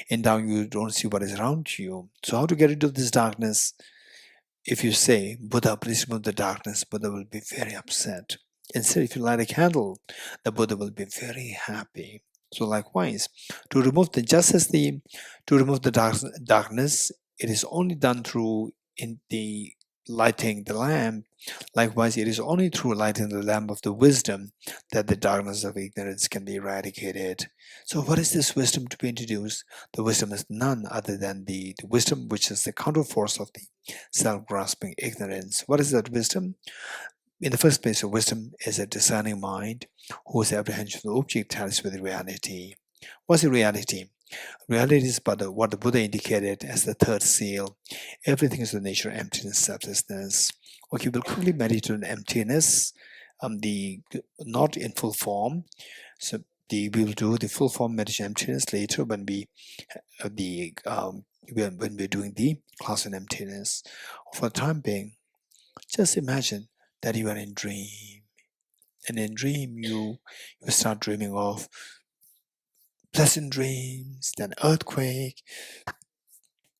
In dark, you don't see what is around you. So how to get rid of this darkness? If you say, Buddha, please remove the darkness, Buddha will be very upset. Instead, if you light a candle, the Buddha will be very happy. So likewise, to remove the darkness, it is only done through in the lighting the lamp. Likewise, it is only through lighting the lamp of the wisdom that the darkness of ignorance can be eradicated. So what is this wisdom to be introduced? The wisdom is none other than the wisdom which is the counterforce of the self-grasping ignorance. What is that wisdom? In the first place, wisdom is a discerning mind whose apprehension of the object tallies with reality. What's the reality? Reality is but what the Buddha indicated as the third seal. Everything is the nature of emptiness, selflessness. Okay, we'll quickly meditate on emptiness, the not in full form. So we will do the full form meditation emptiness later when when we're doing the class on emptiness. For the time being, just imagine that you are in dream, and in dream you start dreaming of pleasant dreams, then earthquake,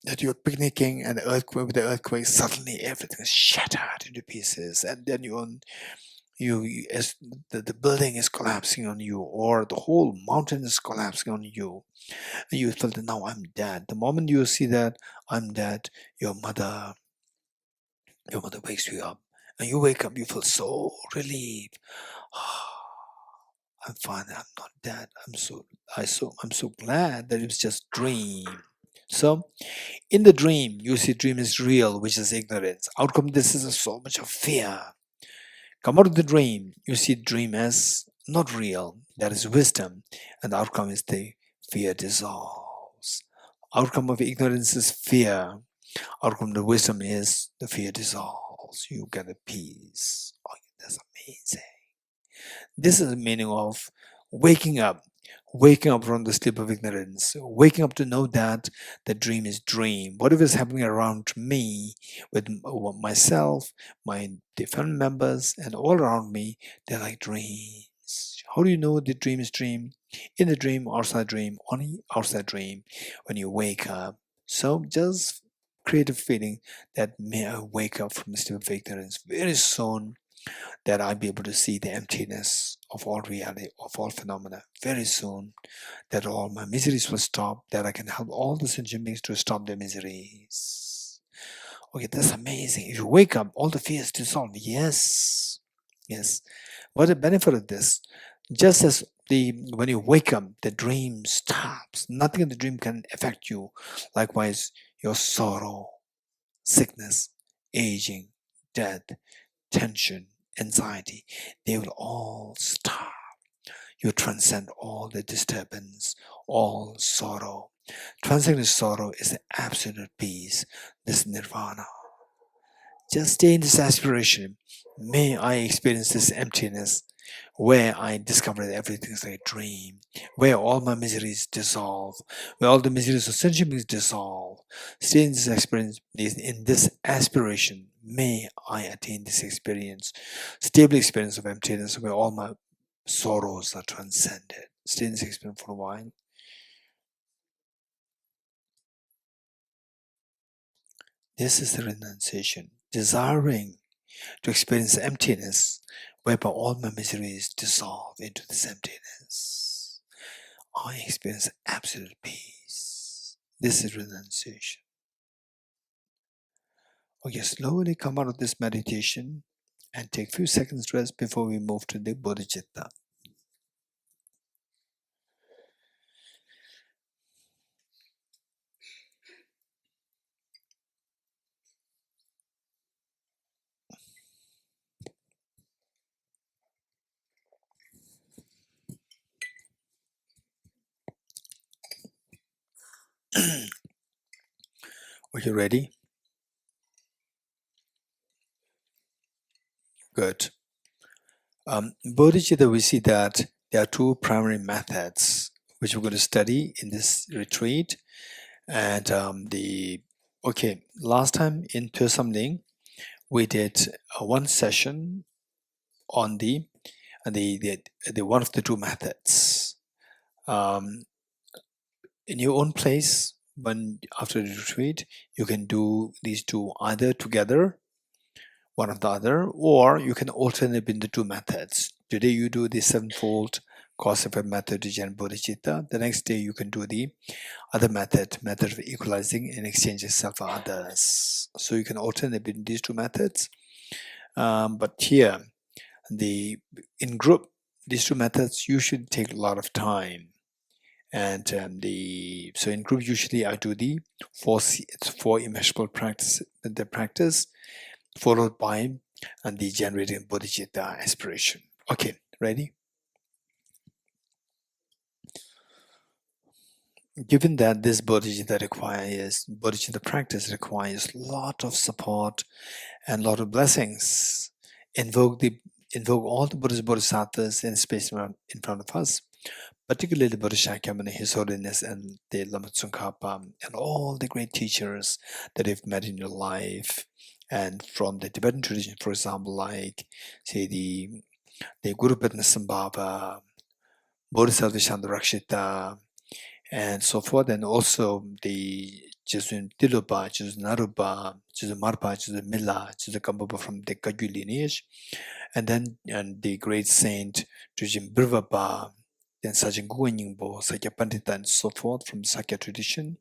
that you're picnicking and with the earthquake suddenly everything is shattered into pieces, and then as the building is collapsing on you, or the whole mountain is collapsing on you, and you feel that now I'm dead. The moment you see that I'm dead, your mother wakes you up, and you wake up, you feel so relieved. I'm fine. I'm not dead. I'm so glad that it was just dream. So in the dream, you see dream is real, which is ignorance. Outcome this is so much of fear. Come out of the dream, you see dream as not real. That is wisdom, and the outcome is the fear dissolves. Outcome of ignorance is fear. Outcome of wisdom is the fear dissolves. You get a peace. Oh, that's amazing. This is the meaning of waking up. Waking up from the sleep of ignorance. Waking up to know that the dream is dream. Whatever is happening around me, with myself, my different members, and all around me, they're like dreams. How do you know the dream is dream? In the dream, outside dream, only outside dream, when you wake up. So just create a feeling that may I wake up from the sleep of ignorance very soon, that I'll be able to see the emptiness of all reality, of all phenomena very soon, that all my miseries will stop, that I can help all the sentient beings to stop their miseries. Okay, that's amazing. If you wake up, all the fears dissolve. Yes. Yes. What the benefit of this? Just as when you wake up, the dream stops. Nothing in the dream can affect you. Likewise, your sorrow, sickness, aging, death, tension, anxiety, they will all stop. You transcend all the disturbance, all sorrow. Transcending sorrow is the absolute peace, this nirvana. Just stay in this aspiration. May I experience this emptiness, where I discover that everything is like a dream, where all my miseries dissolve, where all the miseries of sentient beings dissolve. Stay in this experience, in this aspiration. May I attain this experience, stable experience of emptiness, where all my sorrows are transcended. Stay in this experience for a while. This is the renunciation, desiring to experience emptiness, whereby all my miseries dissolve into this emptiness. I experience absolute peace. This is renunciation. Okay, slowly come out of this meditation and take a few seconds rest before we move to the Bodhicitta. Are you ready? Good. Bodhicitta, we see that there are two primary methods which we're going to study in this retreat. And last time in Tusamling, we did one session on the one of the two methods. In your own place, when after the retreat, you can do these two either together, one of the other, or you can alternate between the two methods. Today you do the sevenfold cause-effect method to generate bodhicitta. The next day you can do the other method of equalizing and exchanging self for others. So you can alternate between these two methods. But here, in group, these two methods usually take a lot of time. And so in group, usually I do the four immeasurable practice, the practice, followed by the generating bodhicitta aspiration. Okay, ready? Given that this bodhicitta practice requires a lot of support and a lot of blessings, invoke all the Buddhist bodhisattvas in space in front of us, particularly Bodhisattva, His Holiness, and the Lama Tsongkhapa, and all the great teachers that you've met in your life. And from the Tibetan tradition, for example, like, say, the Guru Padmasambhava, Bodhisattva Chandarakshita, and so forth, and also the Jesuit Tilopa, Jesuit Narupa, Jesuit Marpa, Jesuit Mila, Jesuit Kambapa from the Kagyu lineage, and then the great saint Tujim Birvapa, then Sajin Guanyingbo, Sakya Pandita, and so forth from the Sakya tradition,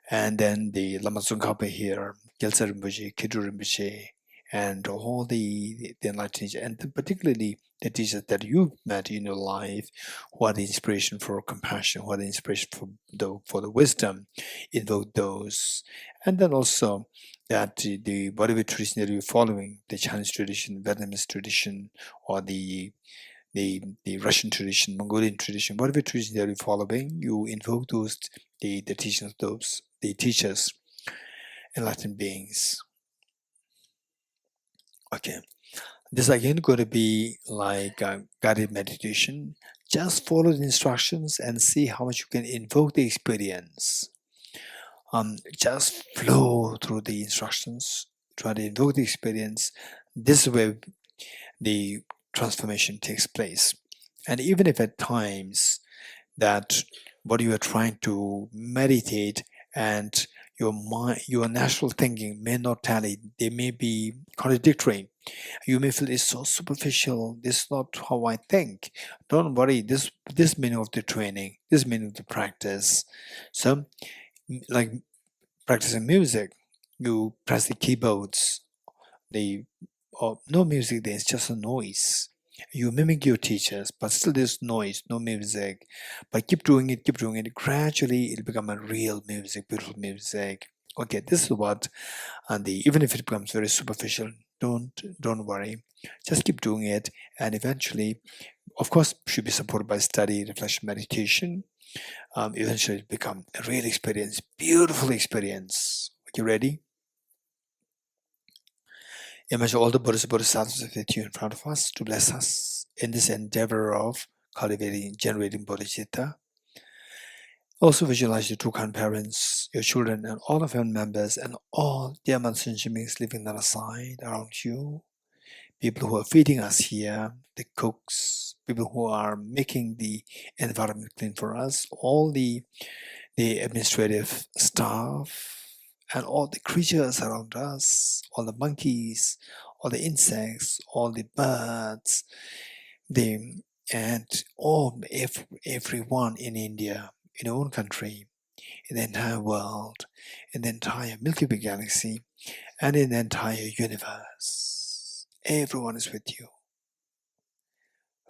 and then the Lama Tsongkhapa here, Gyaltsa Rinpoche, Kidu Rinpoche, and all the enlightened teachers, and particularly the teachers that you've met in your life, who are the inspiration for compassion, who are the inspiration for the wisdom, invoke those. And then also that the whatever tradition that you're following, the Chinese tradition, Vietnamese tradition, or the Russian tradition, Mongolian tradition, whatever tradition that you're following, you invoke those, the teachings of those, the teachers, enlightened beings. Okay, this is again going to be like a guided meditation. Just follow the instructions and see how much you can invoke the experience. Just flow through the instructions, try to invoke the experience. This is where the transformation takes place. And even if at times that what you are trying to meditate and your mind, your natural thinking may not tally, they may be contradictory. You may feel it's so superficial, this is not how I think. Don't worry, this meaning of the training, this meaning of the practice. So like practicing music, you press the keyboards, no music there, it's just a noise. You mimic your teachers, but still there's noise, no music. But keep doing it, gradually it'll become a real music, beautiful music. Okay, this is what, and even if it becomes very superficial, don't worry. Just keep doing it, and eventually, of course, should be supported by study, reflection, meditation. Eventually it'll become a real experience, beautiful experience. Are you ready? Imagine all the Buddhas and Bodhisattvas with you in front of us to bless us in this endeavor of generating Bodhicitta. Also visualize your two kind parents, your children, and all of your members, and all the sentient beings living on the side around you. People who are feeding us here, the cooks, people who are making the environment clean for us, all the administrative staff, and all the creatures around us, all the monkeys, all the insects, all the birds, everyone in India, in our own country, in the entire world, in the entire Milky Way galaxy, and in the entire universe. Everyone is with you.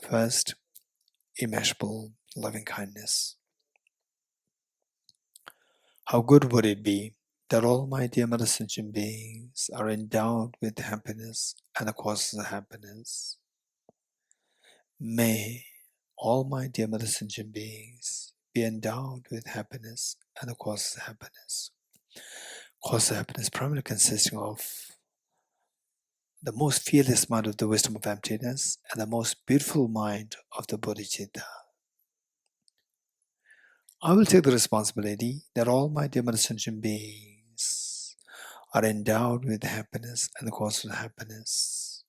First, immeasurable loving kindness. How good would it be that all my dear mother sentient beings are endowed with happiness and the causes of happiness. May all my dear mother sentient beings be endowed with happiness and the causes of happiness. Causes of happiness primarily consisting of the most fearless mind of the wisdom of emptiness and the most beautiful mind of the Bodhicitta. I will take the responsibility that all my dear mother sentient beings are endowed with happiness and the cause of happiness.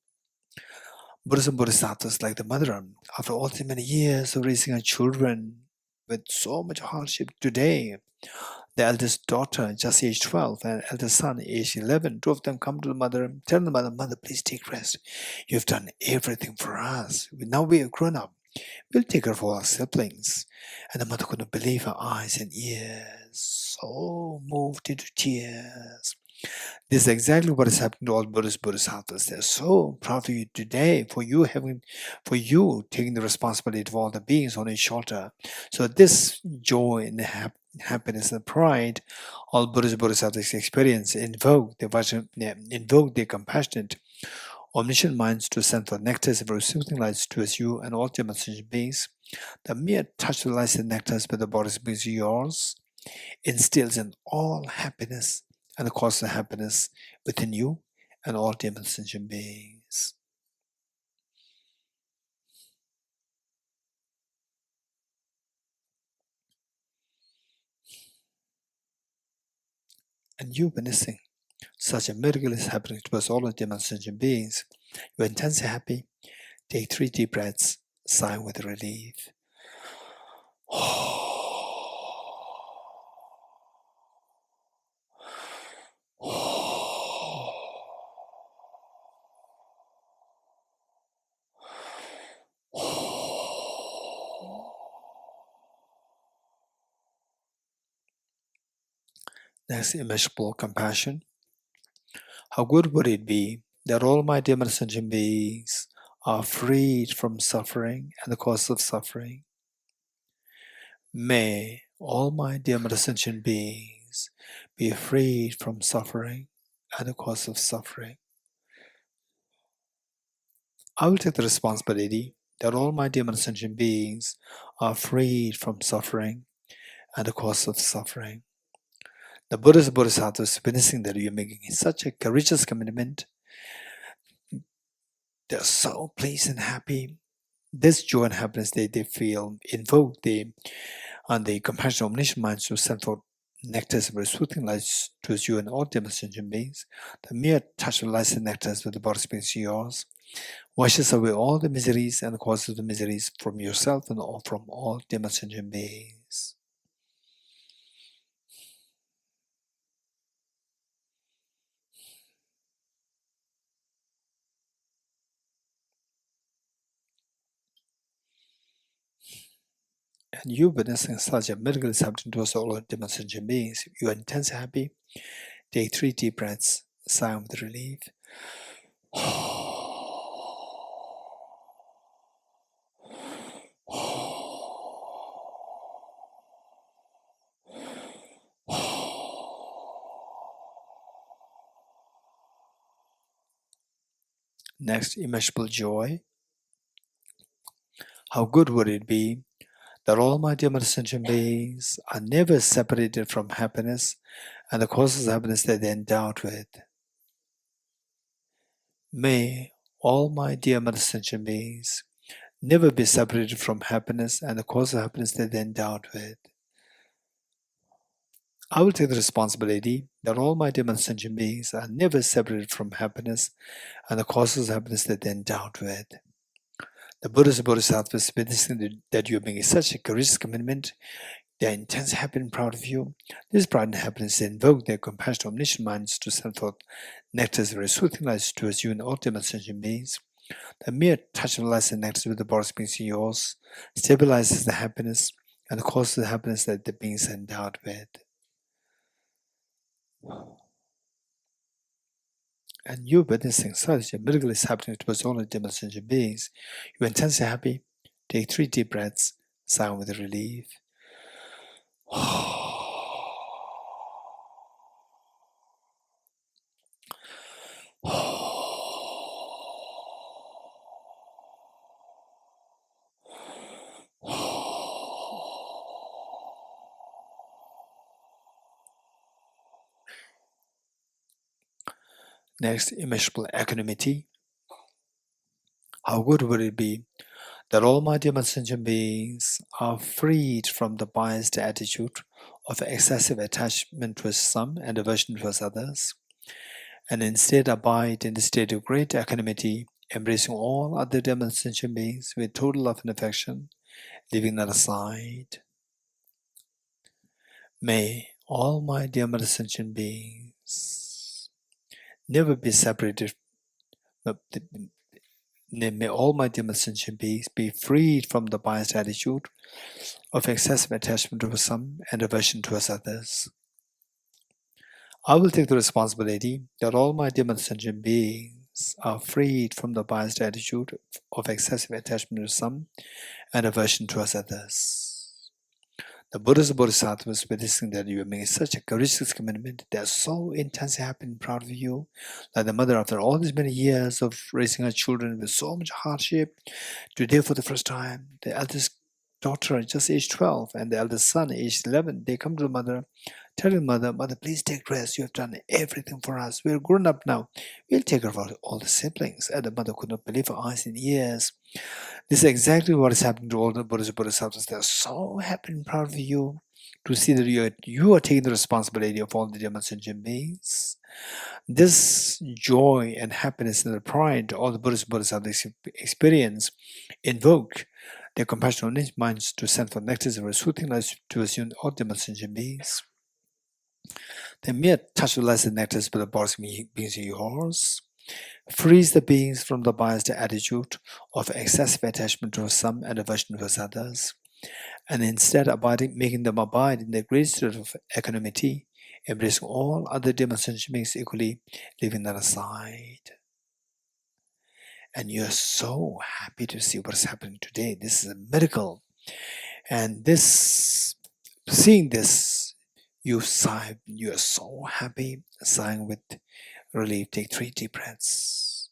Buddhas and Bodhisattvas like the mother, after all the many years of raising her children with so much hardship today, the eldest daughter, just age 12, and eldest son, age 11, two of them come to the mother and tell the mother, "Mother, please take rest. You've done everything for us. Now we are grown up. We'll take care of all our siblings." And the mother couldn't believe her eyes and ears, so moved into tears. This is exactly what is happening to all Buddhist Bodhisattvas. They're so proud of you today for you taking the responsibility of all the beings on your shoulder. So this joy and happiness and pride all Buddhist Bodhisattvas experience invoke their compassionate, omniscient minds to send for nectars of soothing lights towards you and all human sentient beings. The mere touch of the lights and nectars by the bodies beings yours instills in all happiness and the cause of happiness within you and all human sentient beings. And you witnessing such a miracle is happening towards all of human sentient beings. You're intensely happy. Take 3 deep breaths, sighing with relief. Next, immeasurable compassion. How good would it be that all my dear sentient beings are freed from suffering and the cause of suffering? May all my dear sentient beings be freed from suffering and the cause of suffering. I will take the responsibility that all my dear sentient beings are freed from suffering and the cause of suffering. The Buddhas and Bodhisattvas witnessing that you're making such a courageous commitment, they're so pleased and happy. This joy and happiness they feel invoke the compassionate omniscient minds to send forth nectars of soothing lights towards you and all human sentient beings. The mere touch of lights and nectars with the body space yours washes away all the miseries and the causes of the miseries from yourself and from all human sentient beings. And you witnessing such a miracle is happening to us all human sentient beings. You are intensely happy. Take 3 deep breaths, sigh with relief. Next, immeasurable joy. How good would it be that all my dear sentient beings are never separated from happiness and the causes of happiness that they're endowed with. May all my dear sentient beings never be separated from happiness and the cause of happiness that they're endowed with. I will take the responsibility that all my dear sentient beings are never separated from happiness and the causes of happiness that they're endowed with. The Buddhas and Bodhisattvas witnessing that you are making such a courageous commitment, They are intensely happy and proud of you. This pride and happiness invoke their compassionate omniscient minds to send forth nectars very soothing lights towards you and ultimate sentient beings. The mere touch of lights and nectar with the bodies beings in yours stabilizes the happiness and causes the happiness that the beings are endowed with. And you're witnessing such a miracle is happening towards all the dim sentient beings. You're intensely happy. Take 3 deep breaths, sigh with relief. Next, immeasurable equanimity. How good would it be that all my dear sentient beings are freed from the biased attitude of excessive attachment towards some and aversion towards others, and instead abide in the state of great equanimity, embracing all other dear sentient beings with total love and affection, leaving none aside. May all my dear sentient beings never be separated. May all my dear sentient beings be freed from the biased attitude of excessive attachment towards some and aversion towards others. I will take the responsibility that all my dear sentient beings are freed from the biased attitude of excessive attachment to some and aversion towards others. The Buddhas and Bodhisattvas witnessing that you are making such a courageous commitment, they are so intensely happy and proud of you. Like the mother, after all these many years of raising her children with so much hardship, today for the first time, the eldest daughter just aged 12 and the eldest son aged 11, they come to the mother, telling mother, Mother, please take rest. You have done everything for us. We're grown up now. We'll take care of all the siblings. And the mother could not believe her eyes and ears. This is exactly what is happening to all the Buddhas and Bodhisattvas. They are so happy and proud of you to see that you are taking the responsibility of all the Dhamma sentient beings. This joy and happiness and the pride all the Buddhas and Bodhisattvas experience invoke their compassionate minds to send for nectars of soothing lights to assume all Dhamma sentient beings. The mere touch of lights and nectars with the bodies beings in yours frees the beings from the biased attitude of excessive attachment to some and aversion towards others, and instead making them abide in the great state of equanimity, embracing all other sentient beings equally, leaving them aside. And you're so happy to see what is happening today. This is a miracle. And seeing this, you sigh, you are so happy, sighing with relief. Take 3 deep breaths.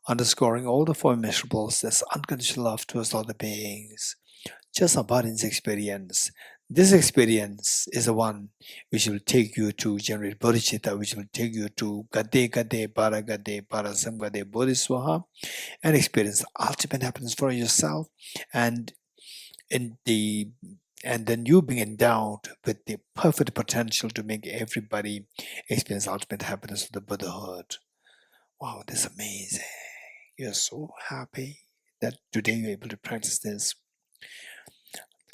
Underscoring all the 4 immeasurables, there's unconditional love towards all the beings. Just abide in this experience. This experience is the one which will take you to generate bodhicitta, which will take you to gade gade para gade para samgade bodhiswaha, and experience ultimate happiness for yourself, and then you being endowed with the perfect potential to make everybody experience ultimate happiness of the Buddhahood. Wow, this is amazing. You're so happy that today you're able to practice this.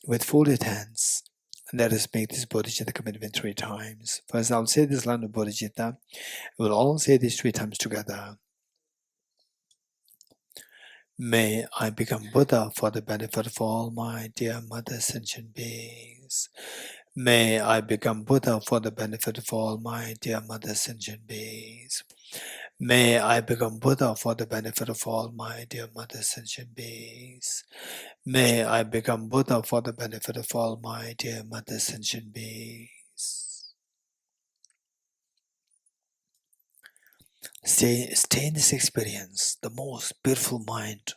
With folded hands, let us make this Bodhicitta commitment 3 times. First, I'll say this line of Bodhicitta. We'll all say this 3 times together. May I become Buddha for the benefit of all my dear mother sentient beings. May I become Buddha for the benefit of all my dear mother sentient beings. May I become Buddha for the benefit of all my dear mother sentient beings. May I become Buddha for the benefit of all my dear mother sentient beings. Stay in this experience, the most beautiful mind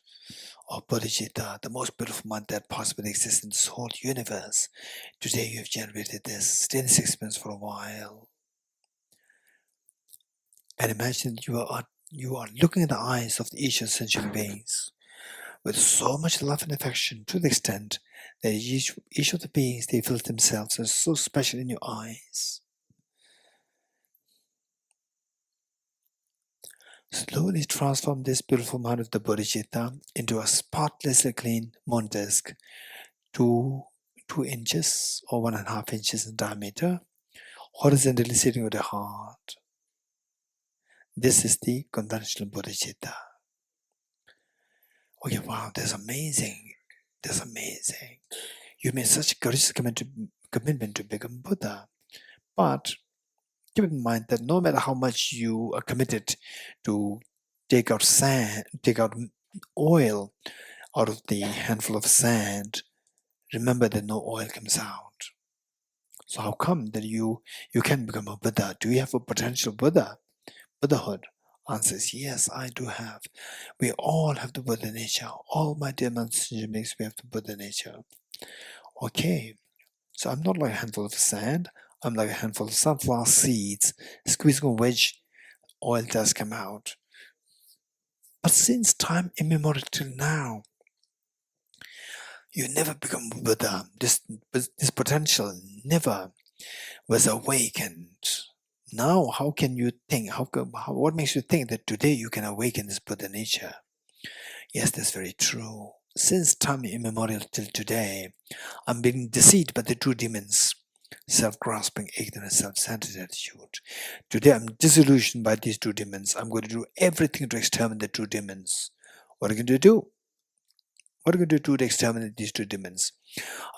of Bodhicitta, the most beautiful mind that possibly exists in this whole universe. Today you have generated this. Stay in this experience for a while. And imagine you are looking in the eyes of each of the sentient beings with so much love and affection, to the extent that each of the beings, they feel themselves as so special in your eyes. Slowly transform this beautiful mind of the Bodhicitta into a spotlessly clean moon disk, 2 inches or 1.5 inches in diameter, horizontally sitting with the heart. This is the conventional Bodhicitta. Okay, wow, that's amazing. That's amazing. You made such a courageous commitment to become Buddha. But keep in mind that no matter how much you are committed to take out oil out of the handful of sand, remember that no oil comes out. So how come that you can become a Buddha? Do you have a potential Buddhahood? Answer is yes, I do have. We all have the Buddha nature. All my dear sentient beings, we have the Buddha nature. Okay, so I'm not like a handful of sand. I'm like a handful of sunflower seeds, squeezing a wedge, oil does come out. But since time immemorial till now, you never become Buddha. This potential never was awakened. Now, how can you think? What makes you think that today you can awaken this Buddha nature? Yes, that's very true. Since time immemorial till today, I'm being deceived by the two demons: self-grasping, ignorant, self-centered attitude. Today, I'm disillusioned by these two demons. I'm going to do everything to exterminate the two demons. What are you going to do? What are you going to do to exterminate these two demons?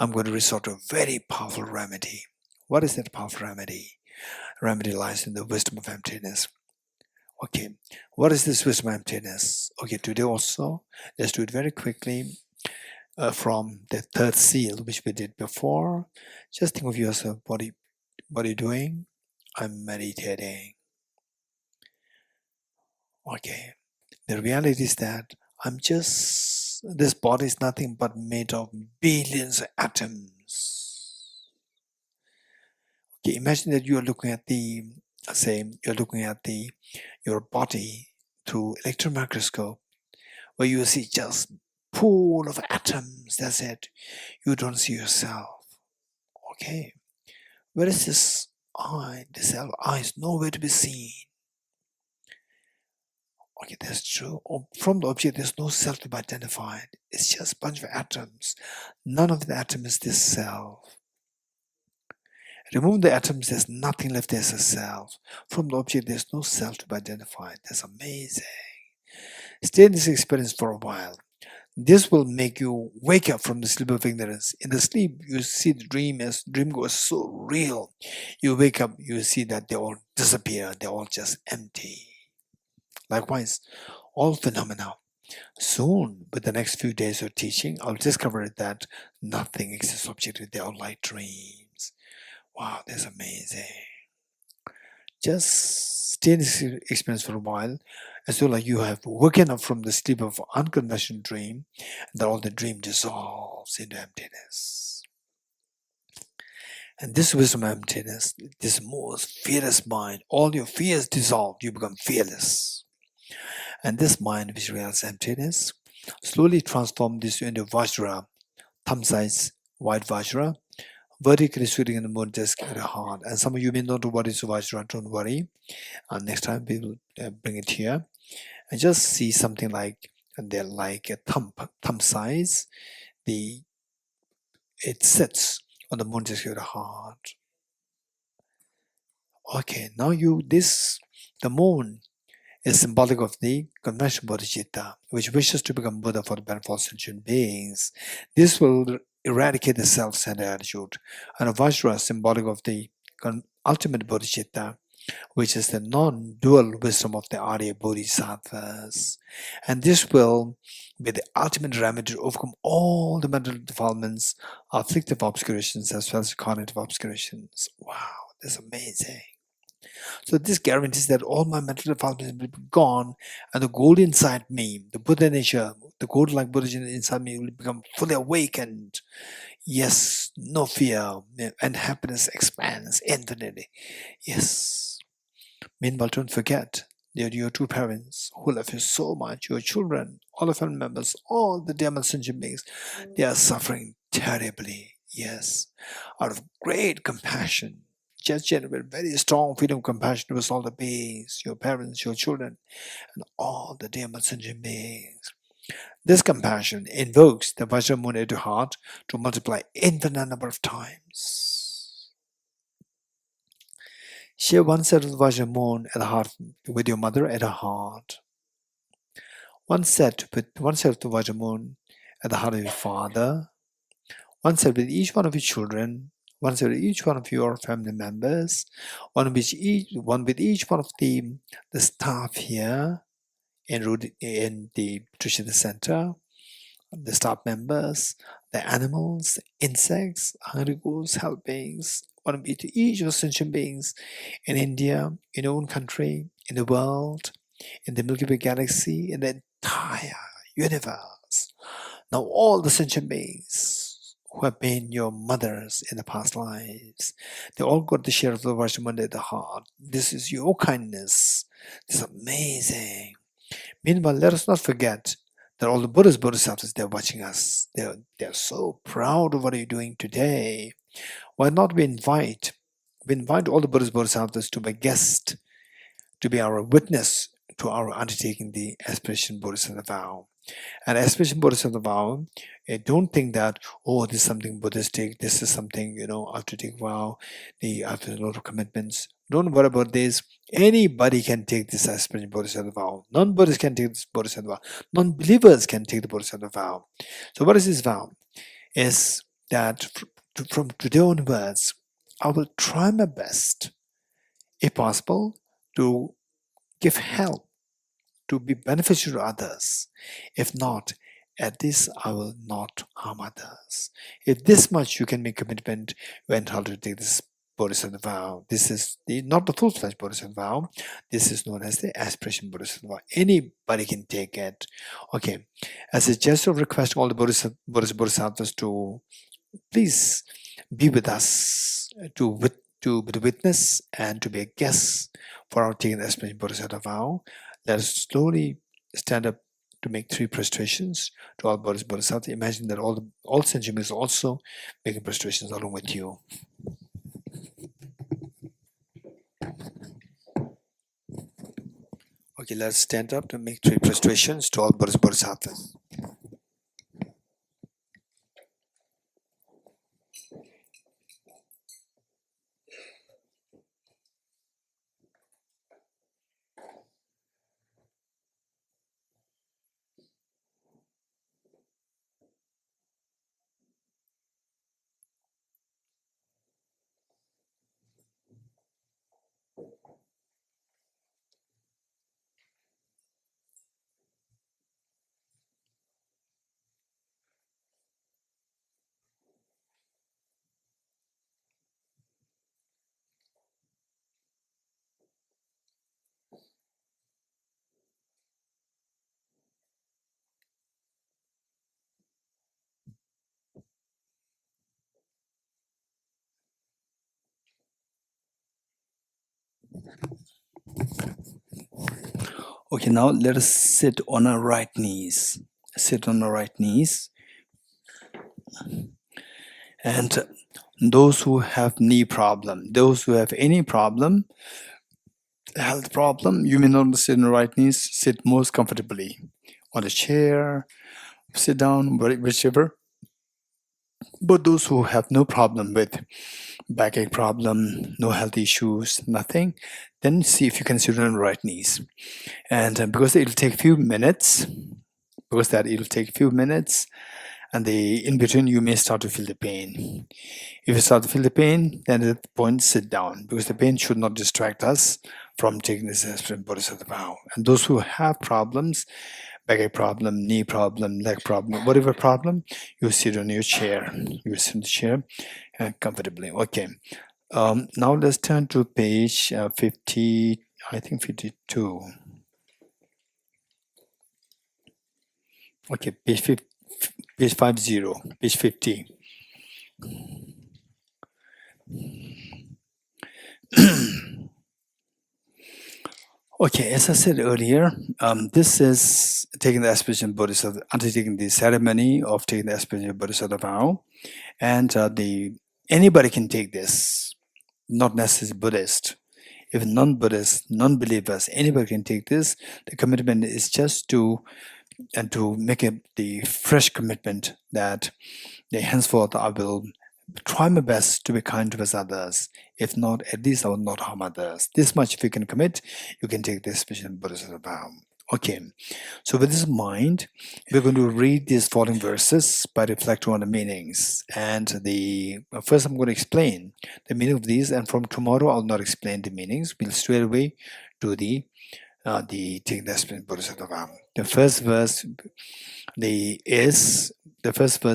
I'm going to resort to a very powerful remedy. What is that powerful remedy? Remedy lies in the wisdom of emptiness. Okay, what is this wisdom of emptiness? Okay, today also, let's do it very quickly from the third seal, which we did before. Just think of yourself, what are you doing? I'm meditating. Okay, the reality is that this body is nothing but made of billions of atoms. Okay, imagine that you are looking at your body through electron microscope, where you see just pool of atoms. That's it. You don't see yourself. Okay, where is this eye? The self eye is nowhere to be seen. Okay, that's true. From the object, there's no self to be identified. It's just a bunch of atoms. None of the atom is this self. Remove the atoms, there's nothing left as a self. From the object, there's no self to be identified. That's amazing. Stay in this experience for a while. This will make you wake up from the sleep of ignorance. In the sleep, you see the dream as dream goes so real. You wake up, you see that they all disappear. They're all just empty. Likewise, all phenomena. Soon, with the next few days of teaching, I'll discover that nothing exists objectively. They are like dreams. Wow, that's amazing. Just stay in this experience for a while, as though like you have woken up from the sleep of unconventional dream, and that all the dream dissolves into emptiness. And this wisdom of emptiness, this most fearless mind, all your fears dissolve, you become fearless. And this mind which realizes emptiness, slowly transform this into Vajra, thumb-sized white Vajra, vertically sitting in the moon disk at the heart. And some of you may not know what is Vajra, don't worry. Next time we will bring it here. And just see something like, and they're like a thumb size. It sits on the moon disk of the heart. Okay, now the moon is symbolic of the conventional Bodhicitta, which wishes to become Buddha for the benefit of sentient beings. This will eradicate the self-centered attitude. And a Vajra is symbolic of the ultimate Bodhicitta, which is the non-dual wisdom of the Arya Bodhisattvas. And this will be the ultimate remedy to overcome all the mental defilements, afflictive obscurations, as well as cognitive obscurations. Wow, that's amazing. So this guarantees that all my mental defilements will be gone, and the gold inside me, the Buddha nature, the gold-like Buddha inside me will become fully awakened. Yes, no fear, and happiness expands infinitely. Yes. Meanwhile, don't forget They're your two parents who love you so much, your children, all the family members, all the demon sentient beings. They are suffering terribly, yes, out of great compassion. Just generate very strong feeling of compassion towards all the beings, your parents, your children, and all the demon sentient beings. This compassion invokes the Vajramuni into heart to multiply infinite number of times. Share one set of the Vajramuni at the heart with your mother at her heart. One set of the Vajramuni at the heart of your father. One set with each one of your children. One set with each one of your family members. One with each one of the staff here in the Tushita Center. The staff members, the animals, the insects, hungry ghosts, helpings, one of each of the sentient beings in India, in your own country, in the world, in the Milky Way galaxy, in the entire universe. Now all the sentient beings who have been your mothers in the past lives, they all got the share of the Vajramuni at the heart. This is your kindness. This is amazing. Meanwhile, let us not forget that all the Buddhas, Bodhisattvas, they're watching us. They're so proud of what you're doing today. Why not we invite all the Buddhas, Bodhisattvas to be a guest, to be our witness to our undertaking the aspiration Bodhisattva vow. And aspiration Bodhisattva vow, don't think that, oh, this is something Buddhistic, this is something, I have to take vow, I have to do a lot of commitments. Don't worry about this. Anybody can take this aspiration Bodhisattva vow. Non-Buddhists can take this Bodhisattva vow. Non-believers can take the Bodhisattva vow. So what is this vow? Is that from today onwards, I will try my best, if possible, to give help, to be beneficial to others. If not, at least I will not harm others. If this much you can make commitment, you are entitled to take this Bodhisattva vow. This is not the full-fledged Bodhisattva vow. This is known as the aspiration Bodhisattva vow. Anybody can take it. Okay, as a gesture of request, all the Bodhisattvas to please be with us, to be the witness and to be a guest for our taking the aspiration Bodhisattva vow. Let us slowly stand up to make 3 prostrations to all Bodhisattvas. Imagine that all sentient beings also making prostrations along with you. Okay, let's stand up to make 3 prostrations to all Bodhisattvas. Okay, now let us sit on our right knees. Sit on our right knees. And those who have knee problem, those who have any problem, health problem, you may not sit on the right knees, sit most comfortably on a chair, sit down, whichever. But those who have no problem with backache problem, no health issues, nothing, then see if you can sit on the right knees. And because it'll take a few minutes, and in between you may start to feel the pain. If you start to feel the pain, then at that point sit down, because the pain should not distract us from taking this aspiration Bodhisattva vow. And those who have problems, backache problem, knee problem, leg problem, whatever problem, you sit on your chair. You sit in the chair comfortably. Okay. Now let's turn to page 50, I think 52. Okay, page 50, page 50. Okay, as I said earlier, this is taking the aspiration Bodhisattva, undertaking the ceremony of taking the aspiration Bodhisattva vow, and anybody can take this, not necessarily Buddhist. If non-Buddhists, non-believers, anybody can take this. The commitment is just to make the fresh commitment that henceforth I will try my best to be kind towards others. If not, at least I will not harm others. This much if you can commit, you can take this special Buddhist vow. Okay, so with this in mind, we're going to read these following verses by reflecting on the meanings. And first I'm going to explain the meaning of these, and from tomorrow I'll not explain the meanings. We'll straight away do the taking the special Buddhist vow. The first verse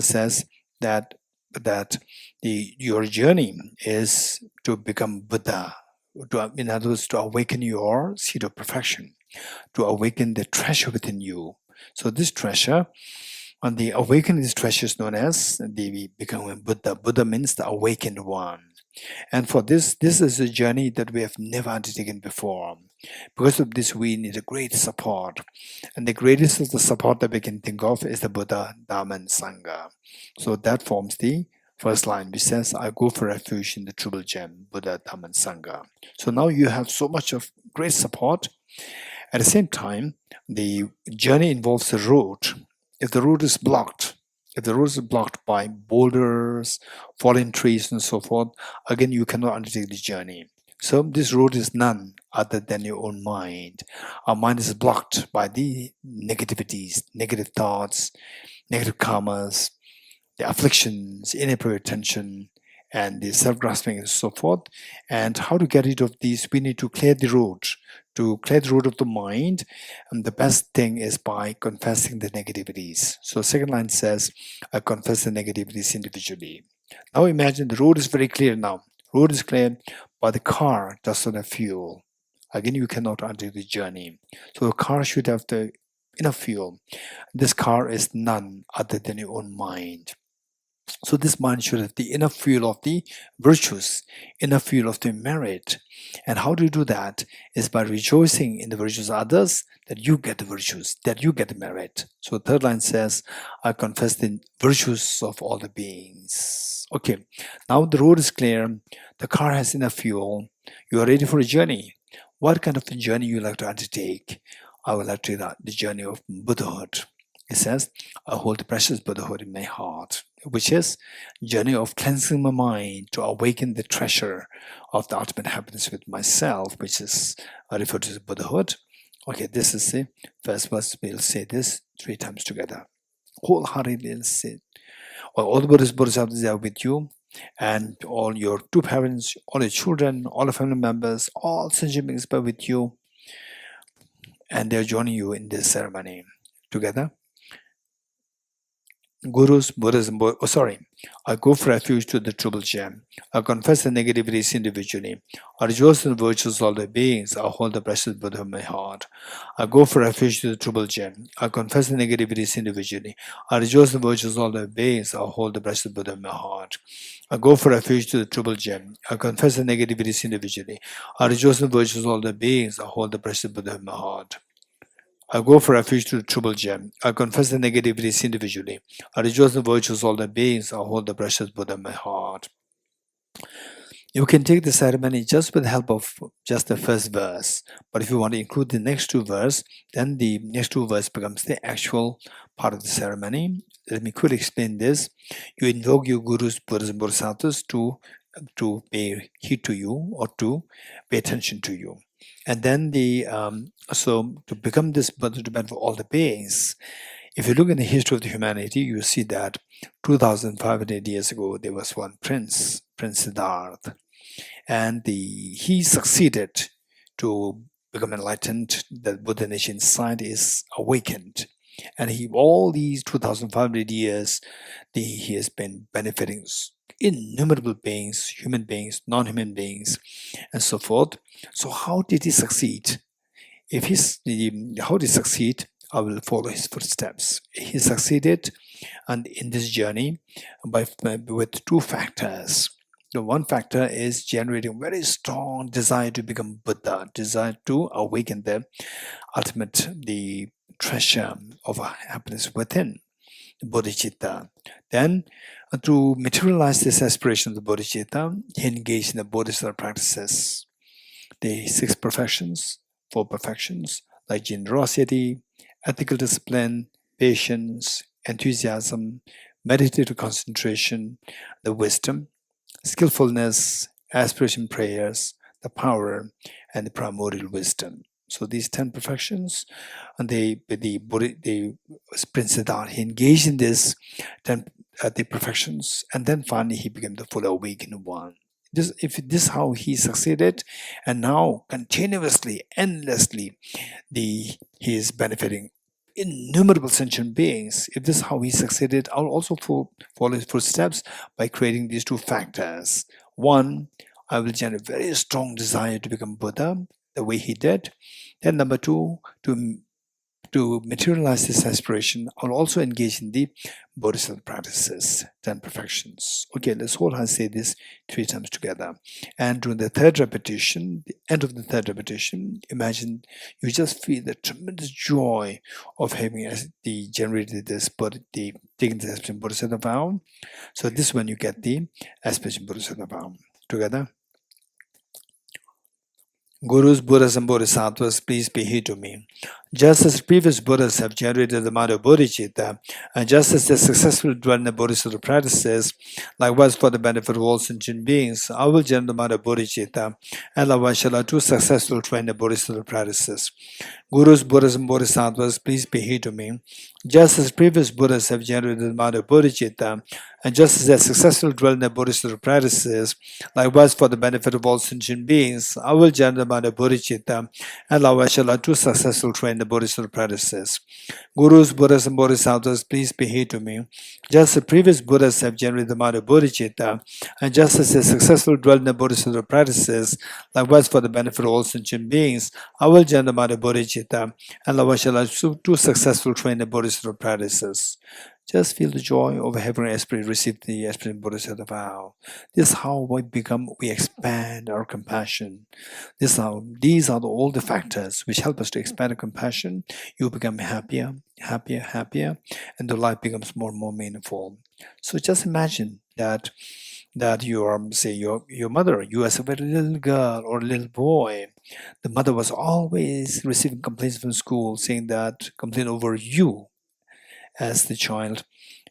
says that your journey is to become Buddha, in other words, to awaken your seed of perfection, to awaken the treasure within you. So this treasure, and the awakening this treasure is known as the becoming Buddha. Buddha means the awakened one. And for this is a journey that we have never undertaken before. Because of this, we need a great support. And the greatest of the support that we can think of is the Buddha, Dharma, and Sangha. So that forms the first line, which says, I go for refuge in the Triple Gem, Buddha, Dharma, and Sangha. So now you have so much of great support. At the same time, the journey involves a road. If the road is blocked, by boulders, fallen trees, and so forth, again, you cannot undertake the journey. So this road is none other than your own mind. Our mind is blocked by the negativities, negative thoughts, negative karmas, the afflictions, inappropriate attention, and the self-grasping and so forth. And how to get rid of these, we need to clear the road. To clear the road of the mind, and the best thing is by confessing the negativities. So second line says, I confess the negativities individually. Now imagine the road is very clear now. Road is clear, but the car does not have fuel. Again, you cannot undertake the journey. So the car should have the enough fuel. This car is none other than your own mind. So this mind should have the enough fuel of the virtues, enough fuel of the merit. And how do you do that? Is by rejoicing in the virtues of others, that you get the virtues, that you get the merit. So third line says, I confess the virtues of all the beings. Okay, now the road is clear, the car has enough fuel, you are ready for a journey. What kind of a journey you like to undertake? I would like to do the journey of Buddhahood. It says, I hold the precious Buddhahood in my heart, which is journey of cleansing my mind to awaken the treasure of the ultimate happiness with myself, which is referred to as Buddhahood. Okay, this is the first verse. We'll say this 3 times together. Wholeheartedly say, all the Buddhist Bodhisattvas are with you, and all your 2 parents, all your children, all your family members, all sentient beings are with you, and they're joining you in this ceremony together. Gurus, Buddhism, I go for refuge to the Triple Gem. I confess the negativities individually. I rejoice in the virtues of all the beings. I hold the precious Buddha in my heart. I go for refuge to the Triple Gem. I confess the negativities individually. I rejoice in the virtues of all the beings. I hold the precious Buddha in my heart. I go for refuge to the Triple Gem. I confess the negativities individually. I rejoice in the virtues of all the beings. I hold the precious Buddha in my heart. I go for refuge to the Triple Gem. I confess the negativities individually. I rejoice in the virtues of all the beings. I hold the precious Buddha in my heart. You can take the ceremony just with the help of just the first verse. But if you want to include the next 2 verses, then the next 2 verses becomes the actual part of the ceremony. Let me quickly explain this. You invoke your gurus, Buddhas, and Bodhisattvas to pay heed to you or to pay attention to you. And then so to become this Buddha to benefit all the beings, if you look in the history of the humanity, you see that 2,500 years ago, there was one prince, Prince Siddhartha, and he succeeded to become enlightened. The Buddha nature inside is awakened. And all these 2,500 years, he has been benefiting innumerable beings, human beings, non-human beings, and so forth. So how did he succeed? How did he succeed? I will follow his footsteps. He succeeded, and in this journey, with 2 factors. The one factor is generating very strong desire to become Buddha, desire to awaken the ultimate, the treasure of happiness within, the Bodhicitta. Then, to materialize this aspiration of the Bodhicitta, he engaged in the Bodhisattva practices, the 6 perfections, 4 perfections, like generosity, ethical discipline, patience, enthusiasm, meditative concentration, the wisdom, skillfulness, aspiration prayers, the power, and the primordial wisdom. So these 10 perfections, and the Prince Siddhartha, he engaged in this 10 the perfections, and then finally he became the full awakened one. This is how he succeeded, and now continuously, endlessly, he is benefiting innumerable sentient beings. If this is how he succeeded, I'll also follow his footsteps by creating these 2 factors. One, I will generate very strong desire to become Buddha, the way he did. Then number 2, to materialize this aspiration, I'll also engage in the Bodhisattva practices, 10 perfections. Okay, let's hold and say this 3 times together. And during the 3rd repetition, the end of the 3rd repetition, imagine you just feel the tremendous joy of having generated this, taking the aspiration Bodhisattva vow. So this is when you get the aspiration Bodhisattva vow. Together. Gurus, Buddhas, and Bodhisattvas, please be here to me. Just as previous Buddhas have generated the mind of Bodhicitta, and just as they successfully dwell in the Bodhisattva practices, likewise for the benefit of all sentient beings, I will generate the mind of Bodhicitta, and likewise shall I too successfully train the Bodhisattva practices. Gurus, Buddhas, and Bodhisattvas, please be here to me. Just as previous Buddhas have generated the mind of Bodhicitta, and just as they successfully dwell in the Bodhisattva practices, likewise for the benefit of all sentient beings, I will generate the mind of Bodhicitta, and likewise shall I too successfully train the Bodhisattva practices. Gurus, Buddhas, and Bodhisattvas, please be here to me. Just as previous Buddhas have generated the mind of Bodhicitta, and just as they successfully dwell in the Bodhisattva practices, likewise for the benefit of all sentient beings, I will generate the mind of Bodhicitta, and likewise shall I too successfully train the Bodhisattva practices. Just feel the joy of having received the aspiration Bodhisattva vow. This is how we expand our compassion. These are all the factors which help us to expand our compassion. You become happier, happier, happier, and the life becomes more and more meaningful. So just imagine that your mother, you as a very little girl or little boy, the mother was always receiving complaints from school, saying that complaint over you as the child.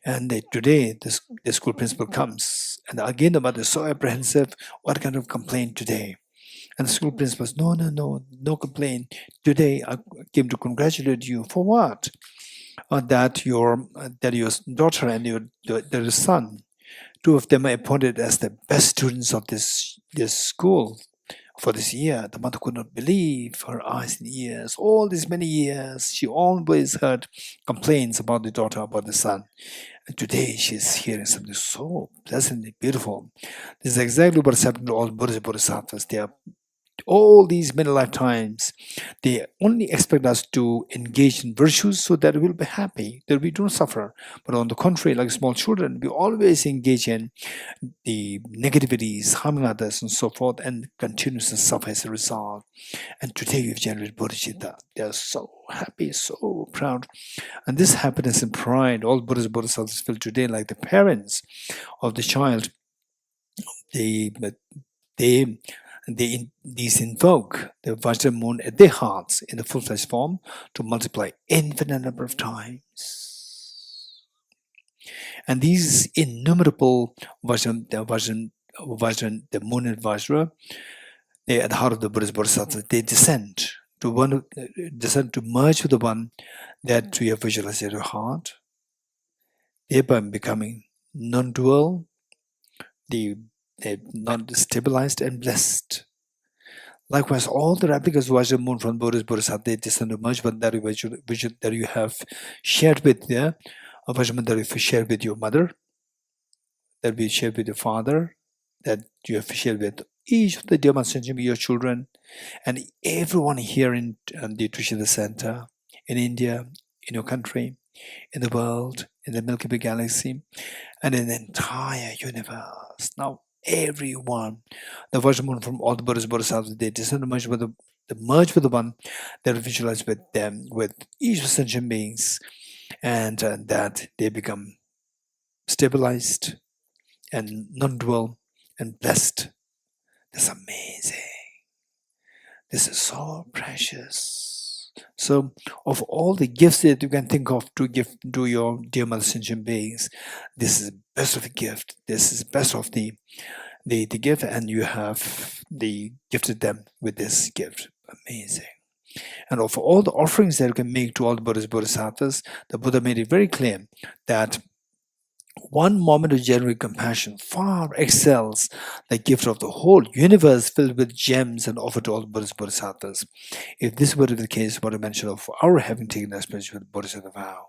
And today the school principal comes, and again the mother is so apprehensive. What kind of complaint today? And the school principal says, no complaint. Today I came to congratulate you for what? That your daughter and your son, 2 of them are appointed as the best students of this school for this year. The mother could not believe her eyes and ears. All these many years, she always heard complaints about the daughter, about the son. And today she's hearing something so pleasantly beautiful. This is exactly what is happening to all Buddhas and Bodhisattvas. They are all these many lifetimes, they only expect us to engage in virtues so that we'll be happy, that we don't suffer. But on the contrary, like small children, we always engage in the negativities, harming others and so forth, and continuously suffer as a result. And today we've generated Bodhicitta. They are so happy, so proud. And this happiness and pride, all Buddhas and Bodhisattvas feel today, like the parents of the child, these invoke the Vajra moon at their hearts in the full-fledged form to multiply infinite number of times. And these innumerable the moon and Vajra, they at the heart of the Buddhist Bodhisattva, they descend to merge with the one that we have visualized at our heart, thereby becoming non-dual, non-stabilized and blessed. Likewise, all the replicas of Vajra moon from Buddhist Bodhisattva, they descend to merge with that vision that you have shared with Vajra moon that you shared with your mother, that we shared with your father, that you have shared with each of the dear sentient, your children, and everyone here in the Tushita Center, in India, in your country, in the world, in the Milky Way galaxy, and in the entire universe. Now, everyone. The Vajramoon from all the Buddhas, Bodhisattvas, they descend to merge with the one that visualize with them, with each sentient beings, and that they become stabilized and non-dual and blessed. That's amazing. This is so precious. So, of all the gifts that you can think of to give to your dear mother sentient beings, this is the best of the gift. This is best of the gift, and you have gifted them with this gift. Amazing. And of all the offerings that you can make to all the Buddhas, Bodhisattvas, the Buddha made it very clear that one moment of genuine compassion far excels the gift of the whole universe filled with gems and offered to all Buddhas, Bodhisattvas. If this were the case, what I mentioned of our having taken the spiritual Bodhisattva vow,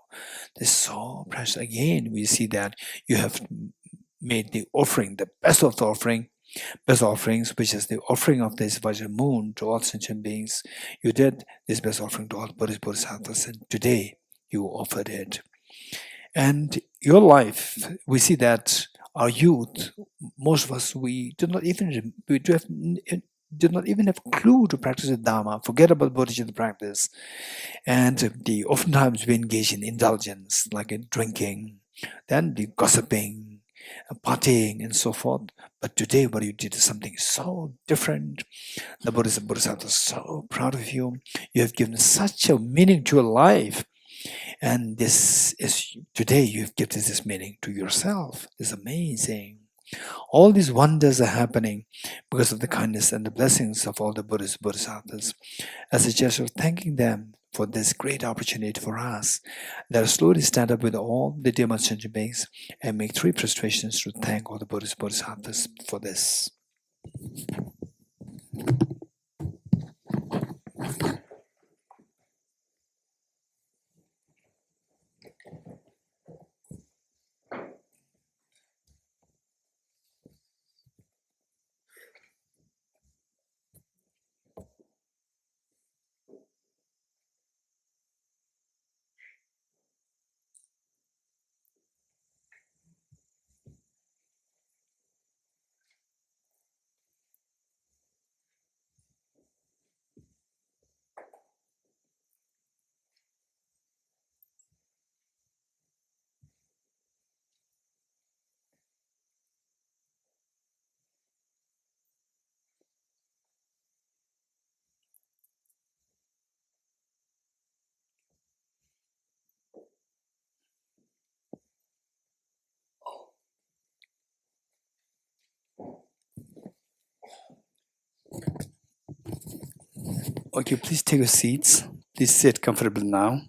this is so precious. Again, we see that you have made the offering, the best of the offering, best offerings, which is the offering of this Vajra moon to all sentient beings. You did this best offering to all Buddhas, Bodhisattvas, and today you offered it. And your life, we see that our youth, most of us, we do not even have a clue to practice the Dharma. Forget about Bodhicitta practice, and oftentimes we engage in indulgence, like in drinking, then the gossiping, partying, and so forth. But today, what you did is something so different. The Bodhisattva is so proud of you. You have given such a meaning to your life. And this is today you've given this meaning to yourself. It's amazing. All these wonders are happening because of the kindness and the blessings of all the Buddhas, Bodhisattvas. As a gesture of thanking them for this great opportunity for us, let us slowly stand up with all the dear sentient beings and make 3 prostrations to thank all the Buddhas, Bodhisattvas for this. Okay, please take your seats. Please sit comfortable now.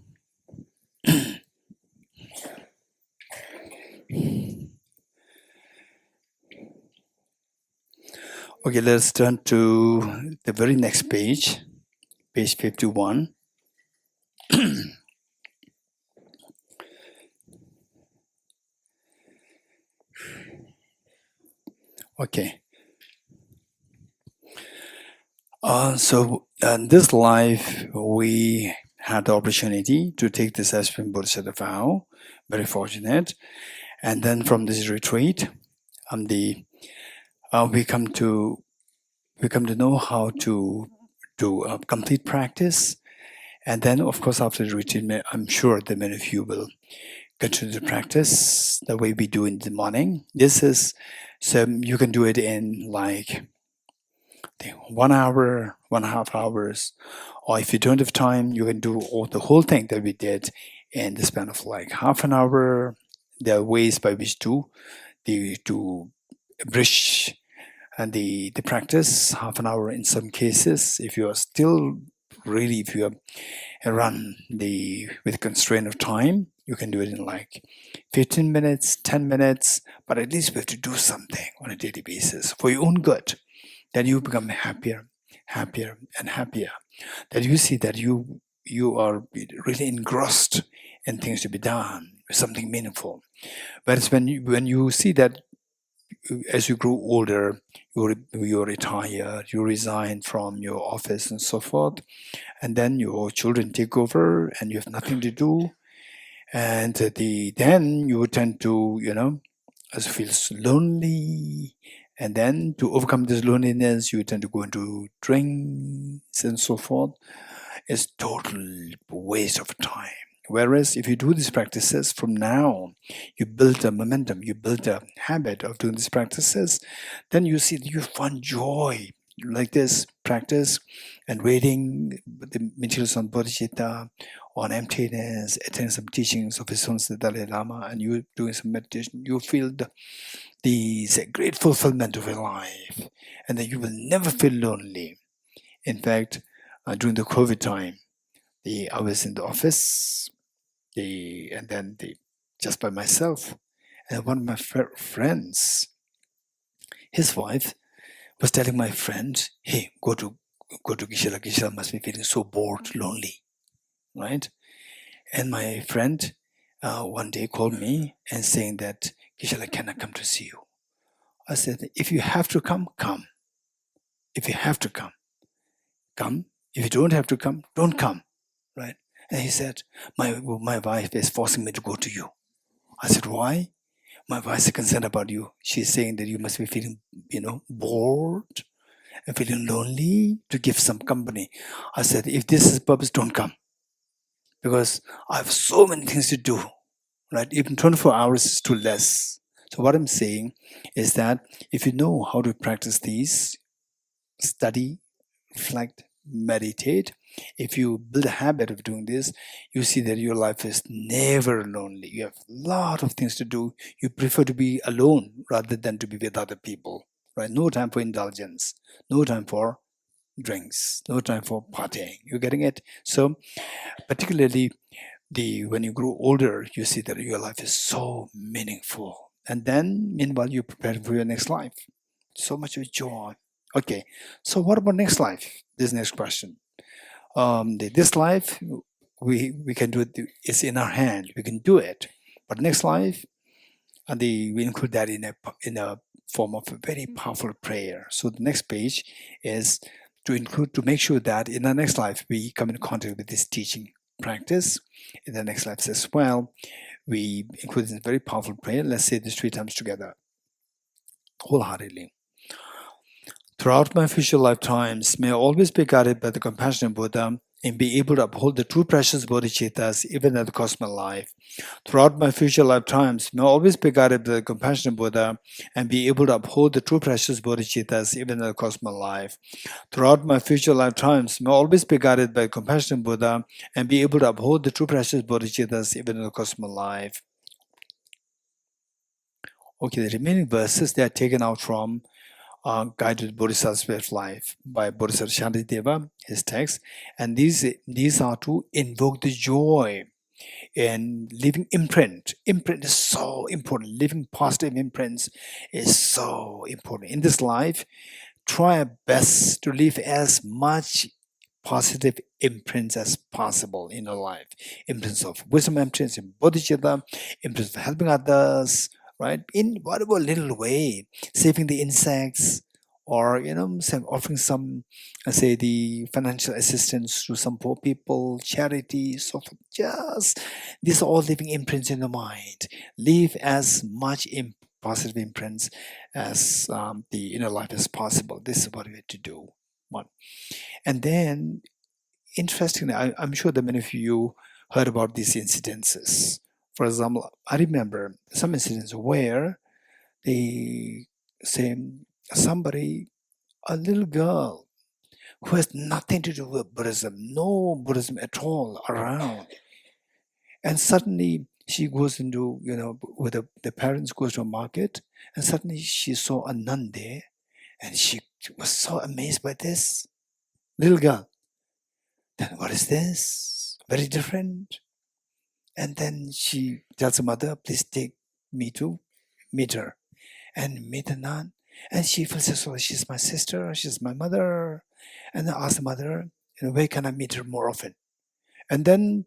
Okay, let's turn to the very next page, page 51. Okay. So in this life, we had the opportunity to take this Session-Ven Geshe vow. Very fortunate. And then from this retreat, we come to know how to do complete practice. And then, of course, after the retreat, I'm sure that many of you will continue to practice the way we do in the morning. So you can do it in like 1 hour, 1.5 hours, or if you don't have time, you can do the whole thing that we did in the span of like half an hour. There are ways by which to bridge and the practice half an hour in some cases. If you are still really, if you are run with constraint of time, you can do it in like 15 minutes, 10 minutes, but at least we have to do something on a daily basis for your own good. That you become happier, happier, and happier. That you see that you are really engrossed in things to be done, something meaningful. Whereas when you see that as you grow older, you retire, you resign from your office and so forth, and then your children take over and you have nothing to do, and then you tend to, feel lonely And then to overcome this loneliness, you tend to go into drinks and so forth. It's total waste of time. Whereas if you do these practices from now, you build a momentum, you build a habit of doing these practices, then you see that you find joy. Like this practice and reading the materials on Bodhicitta, on emptiness, attending some teachings of His Holiness the Dalai Lama, and you doing some meditation, you feel the great fulfillment of your life, and that you will never feel lonely. In fact, during the COVID time, I was in the office, just by myself, and one of my friends, his wife, was telling my friend, "Hey, go to Geshe. Geshe must be feeling so bored, lonely, right?" And my friend one day called me and saying that, "Geshe, can I come to see you?" I said, "If you have to come, come. If you have to come, come. If you don't have to come, don't come." Right? And he said, my wife is forcing me to go to you. I said, "Why?" "My wife is concerned about you. She's saying that you must be feeling, bored and feeling lonely to give some company." I said, "If this is the purpose, don't come. Because I have so many things to do." Right? Even 24 hours is too less. So what I'm saying is that if you know how to practice these, study, reflect, meditate, if you build a habit of doing this, you see that your life is never lonely. You have a lot of things to do. You prefer to be alone rather than to be with other people. Right? No time for indulgence, no time for drinks, no time for partying. You're getting it? So particularly when you grow older, you see that your life is so meaningful. And then meanwhile you're preparing for your next life. So much of joy. Okay, so what about next life? This next question. This life, we can do it. It's in our hand. We can do it. But next life, we include that in a form of a very powerful prayer. So the next page is to make sure that in the next life we come in contact with this teaching practice. In the next lives as well, we include this very powerful prayer. Let's say this 3 times together, wholeheartedly. Throughout my future lifetimes, may I always be guided by the compassionate Buddha and be able to uphold the true precious bodhicittas even at the cost of my life. Throughout my future lifetimes, may I always be guided by the compassionate Buddha and be able to uphold the true precious bodhicittas even at the cost of my life. Throughout my future lifetimes, may I always be guided by the compassionate Buddha and be able to uphold the true precious bodhicittas even at the cost of my life. Okay, the remaining verses, they are taken out from Guided Bodhisattva's Way of Life by Bodhisattva Shantideva, his text. And these are to invoke the joy in leaving imprint. Imprint is so important. Leaving positive imprints is so important. In this life, try our best to leave as much positive imprints as possible in your life. Imprints of wisdom, imprints in bodhicitta, imprints of helping others, right? In whatever little way, saving the insects, or offering some, say, the financial assistance to some poor people, charity, so forth. Just these are all leaving imprints in the mind. Leave as much positive imprints as the inner life as possible. This is what we have to do. One. And then, interestingly, I'm sure that many of you heard about these incidences. For example, I remember some incidents where they say somebody, a little girl who has nothing to do with Buddhism, no Buddhism at all around, and suddenly she goes into, with the parents goes to a market, and suddenly she saw a nun there, and she was so amazed by this little girl. Then what is this? Very different. And then she tells her mother, "Please take me to meet her," and meet the nun. And she feels so, she's my sister, she's my mother. And then asks the mother, where can I meet her more often? And then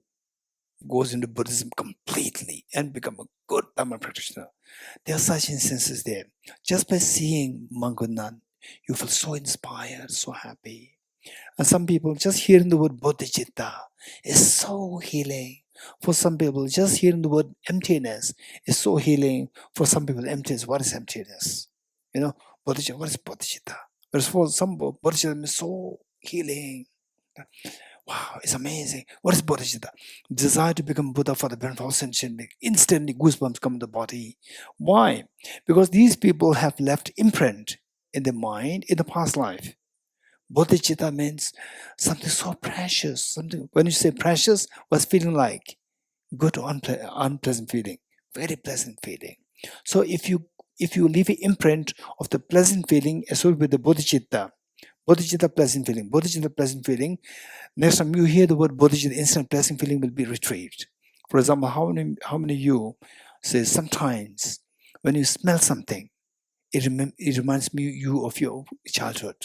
goes into Buddhism completely and become a good Dhamma practitioner. There are such instances there. Just by seeing monk or nun, you feel so inspired, so happy. And some people, just hearing the word Bodhicitta is so healing. For some people, just hearing the word emptiness is so healing. For some people, emptiness, what is emptiness? Bodhicitta, what is bodhicitta? Whereas for some bodhicitta means so healing. Wow, it's amazing. What is bodhicitta? Desire to become Buddha for the benefit of all sentient beings. Instantly goosebumps come in the body. Why? Because these people have left imprint in the mind in the past life. Bodhicitta means something so precious. Something, when you say precious, what's feeling like? Good or unpleasant feeling. Very pleasant feeling. So if you leave an imprint of the pleasant feeling associated with the bodhicitta pleasant feeling, next time you hear the word bodhicitta, instant pleasant feeling will be retrieved. For example, how many of you say sometimes when you smell something, it reminds you of your childhood.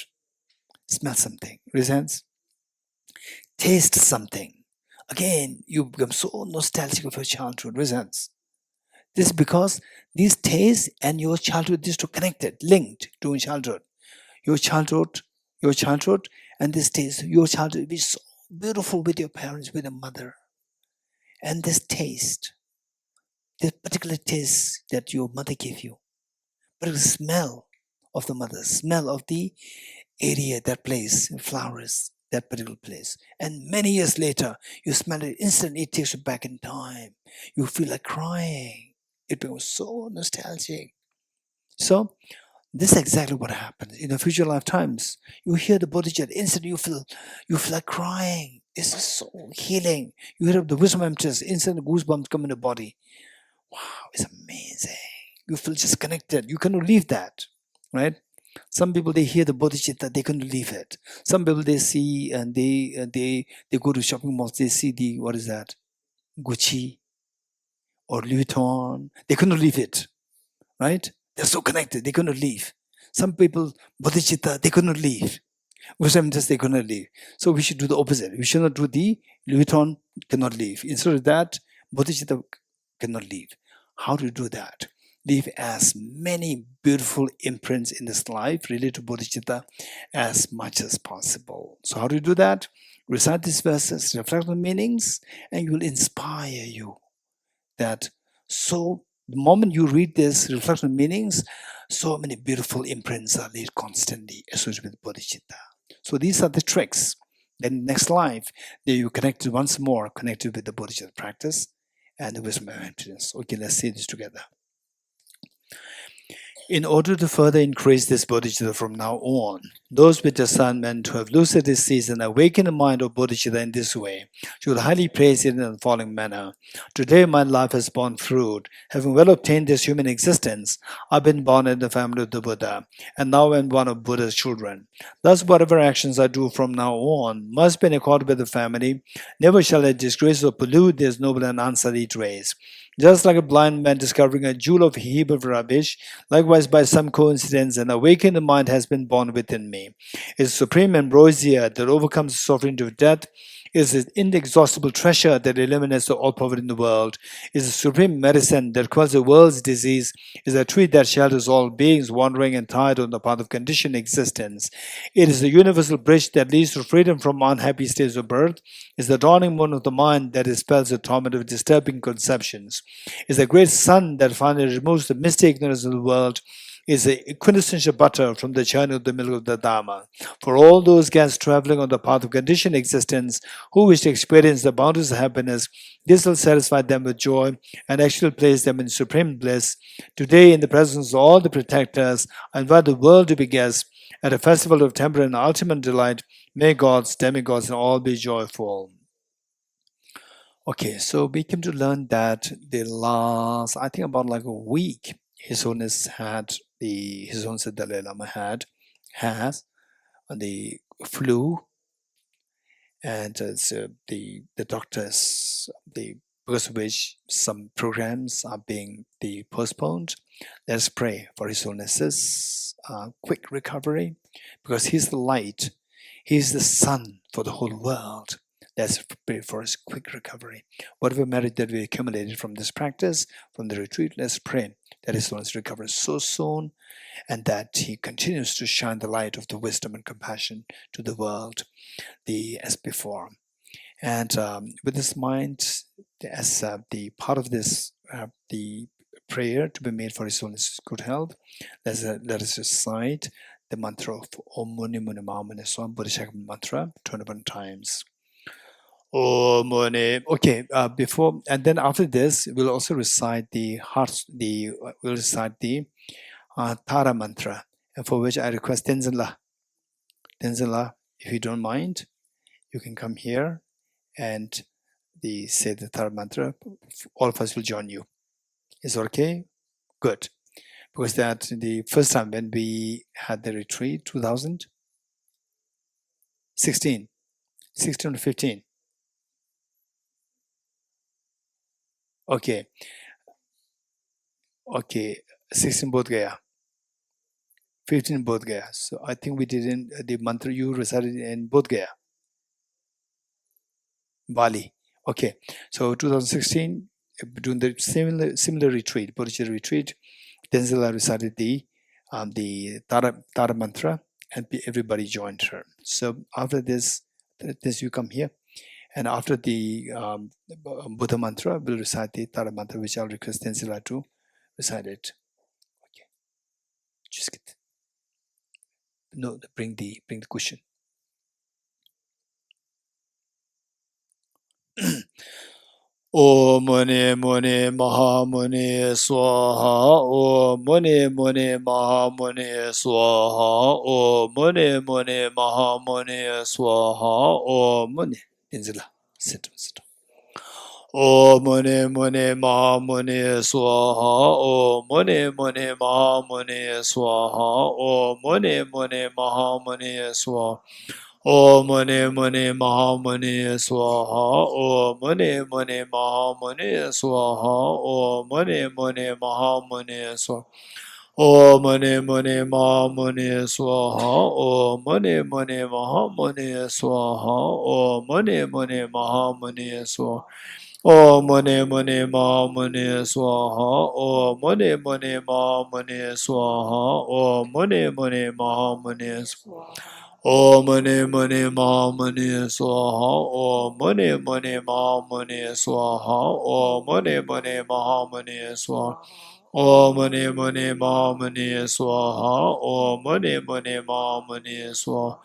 Smell something, reasons? Taste something. Again, you become so nostalgic of your childhood, reasons? This is because these tastes and your childhood, these two connected, linked to your childhood. Your childhood, and this taste, your childhood will be so beautiful with your parents, with your mother. And this taste, this particular taste that your mother gave you, but the smell of the mother, smell of the area, that place, flowers, that particular place. And many years later, you smell it instantly, it takes you back in time. You feel like crying. It becomes so nostalgic. So this is exactly what happens in the future lifetimes. You hear the bodhicitta, instantly you feel like crying. It's so healing. You hear of the wisdom emptiness, instant goosebumps come in the body. Wow, it's amazing. You feel just connected. You cannot leave that, right? Some people they hear the bodhicitta, they cannot leave it. Some people they see and they go to shopping malls, they see the what is that, Gucci or Louis Vuitton. They cannot leave it, right? They're so connected, they cannot leave. Some people bodhicitta, they cannot leave. Wisdom just they cannot leave. So we should do the opposite. We should not do the Louis Vuitton cannot leave. Instead of that, bodhicitta cannot leave. How do you do that? Leave as many beautiful imprints in this life related to bodhicitta as much as possible. So how do you do that? Recite these verses, reflect on the meanings, and you will inspire you that so the moment you read this, reflect on meanings, so many beautiful imprints are laid constantly associated with bodhicitta. So these are the tricks. Then next life, there you connected once more, connected with the bodhicitta practice and the wisdom of emptiness. Okay, let's see this together. In order to further increase this bodhicitta from now on, those with discernment who have lucidly seized and awakened the mind of bodhicitta in this way should highly praise it in the following manner. Today my life has borne fruit. Having well obtained this human existence, I've been born in the family of the Buddha, and now am one of Buddha's children. Thus whatever actions I do from now on must be in accord with the family. Never shall I disgrace or pollute this noble and unsullied race. Just like a blind man discovering a jewel of a heap of rubbish, likewise by some coincidence an awakened mind has been born within me. It is supreme ambrosia that overcomes the suffering of death. It is an inexhaustible treasure that eliminates all poverty in the world. It is a supreme medicine that quells the world's disease. It is a tree that shelters all beings wandering and tired on the path of conditioned existence. It is the universal bridge that leads to freedom from unhappy states of birth. It is the dawning moon of the mind that dispels the torment of disturbing conceptions. It is the great sun that finally removes the misty ignorance of the world. Is a quintessential butter from the churn of the milk of the Dharma. For all those guests traveling on the path of conditioned existence who wish to experience the boundless happiness, this will satisfy them with joy and actually place them in supreme bliss. Today, in the presence of all the protectors, I invite the world to be guests at a festival of temporary and ultimate delight. May gods, demigods, and all be joyful. Okay, so we came to learn that the last, I think about like a week, His Holiness Dalai Lama has the flu, and so the doctors, because of which some programs are being postponed. Let's pray for His Holiness's quick recovery, because He's the light, He's the sun for the whole world. Let's pray for his quick recovery. Whatever merit that we accumulated from this practice, from the retreat, let's pray that His Holiness recovers so soon, and that he continues to shine the light of the wisdom and compassion to the world as before. And with this mind, as the part of this, the prayer to be made for His Holiness' good health. Let us recite the mantra of Om Muni Muni Mahamuni Swam Bodhichitta mantra 21 times. Om Muni. Okay, before and then after this, we'll also recite the we'll recite the Tara mantra, and for which I request Tenzin La, if you don't mind, you can come here and say the Tara mantra. All of us will join you. Is it okay? Good. Because that the first time when we had the retreat, 2016, 16 or 15. Okay. Okay. 16 Bodh Gaya. 15 Bodh Gaya. So I think we did in the mantra you recited in Bodh Gaya, Bali. Okay. So 2016, doing the similar retreat, Bodhichitta Retreat, Tenzila recited the Tara mantra, and everybody joined her. So after this you come here, and after the Buddha mantra, we'll recite the Tara mantra, which I'll request Tenzila to recite it. Okay. Just get bring the cushion. Om Muni Muni Mahamuni Swaha. Om Muni Muni Mahamuni Swaha. Om Muni Muni Mahamuni Swaha. Om Muni. Tenzila, sit. Om Muni Muni Mahamuni Swaha. Om Muni Muni Mahamuni Swaha. Om Muni Muni Mahamuni Swaha. Om Muni Muni Mahamuni Swaha. Om Muni Muni Mahamuni Swaha. Om Muni Muni Mahamuni Swaha. Om Muni Muni Mahamuni Swaha. Om Muni Muni Mahamuni Swaha. Om Muni Muni Mahamuni Swaha. Om Muni Muni Mahamuni Swaha. Om Muni Muni Mahamuni Swaha. Om Muni Muni Mahamuni Swaha. Om Muni Muni Mahamuni Swaha. Om Muni Muni Mahamuni Swaha. Om Muni Muni Mahamuni Swaha. Om Muni Muni Mahamuni Swaha. Om Muni Muni Mahamuni Swaha.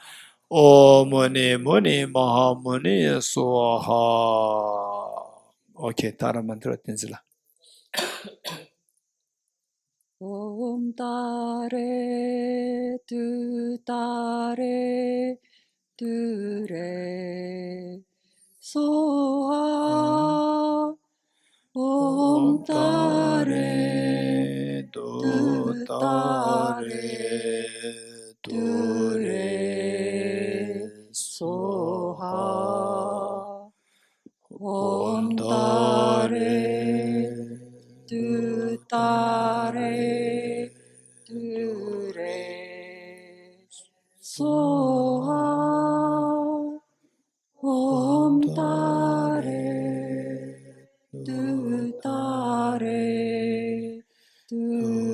Om Muni Muni Mahamuni Swaha. Okay, Tara mantra Tenzila. Om Tare Tu Tare Tu Re Soha. Om Tare Tu Tare Tu Re Soha. Om Tare Tu Tare Tu Re Soha. Om Tare Tu Tare Tu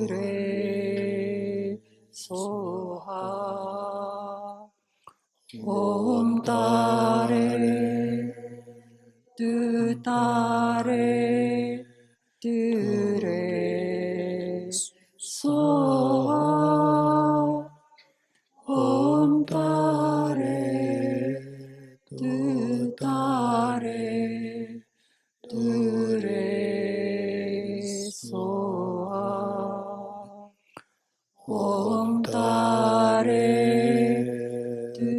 Re Soha. Om Tare Tu Tare Tu Re Soha. Om Tare Tu Tare Tu Re Soha. Om Tare Tu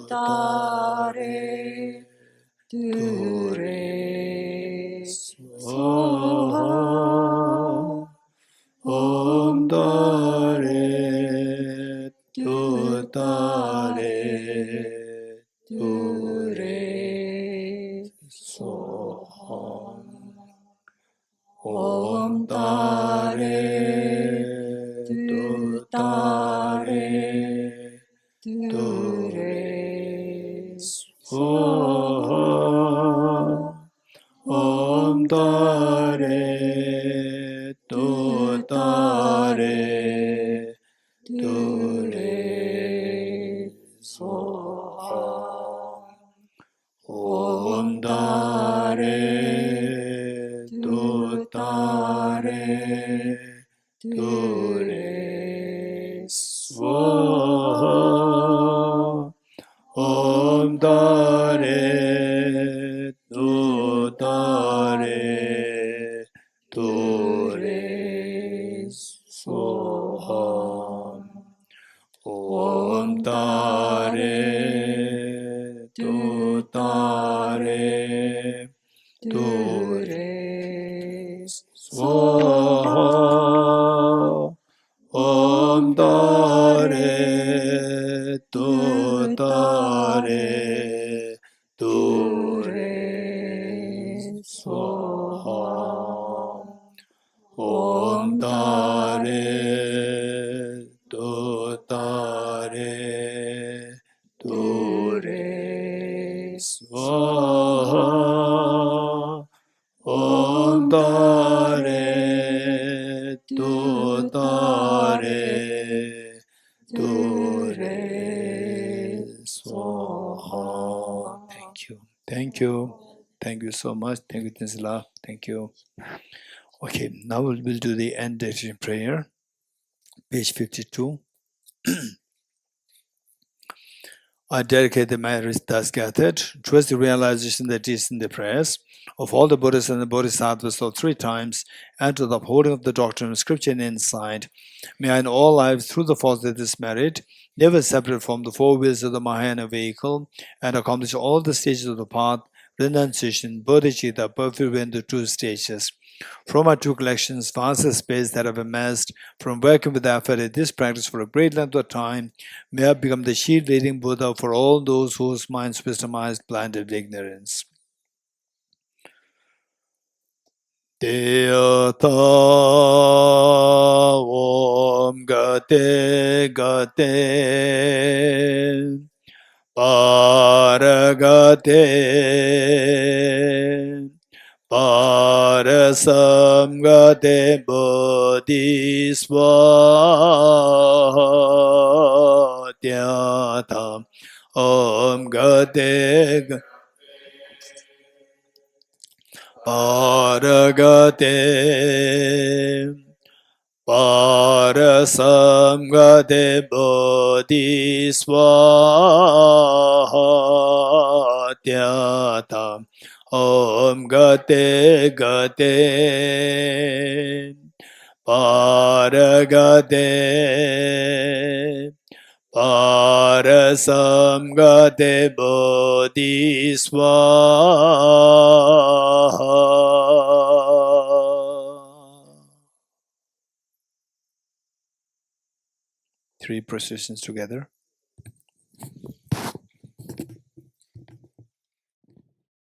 Tare Tu Re Soha. Om Tare Tu Tare Tu Re Soha. Om Tare Tu Tare Tu Re Soha. Om Tare Tu Tare Tu Re Soha. Om Tare Tu Tare Om Dare Tu Dare Tu Re Soham. Om Dare Tu Dare Tu Re Soham. Om Dare Tu Dare Tu Re Soham. Om Dare Tu Dare Tu Re Swaha. Om Dare Tu Dare Tu Re Swaha. Thank you. Thank you. Thank you so much. Thank you, Tinsila. Thank you. Okay, now we'll do the end dedication prayer. Page 52. I dedicate the matters thus gathered towards the realization that is in the prayers of all the Buddhas and the Bodhisattvas of 3 times, and to the upholding of the doctrine of scripture and insight. May I in all lives, through the force of this merit, never separate from the 4 wheels of the Mahayana vehicle, and accomplish all the stages of the path, renunciation, bodhicitta, perfect in the 2 stages. From my 2 collections, vast space that I've amassed from working with effort in this practice for a great length of time, may I become the shield leading Buddha for all those whose minds wisdom eyes blinded with ignorance. Deyata Om Gate Gate Paragate Parasamgate Bodhisvatyata Om Gate Paragate Parasamgate Bodhisvatyata Om Gate Gate Paragate Parasamgate Bodhisvaha. 3 processions together.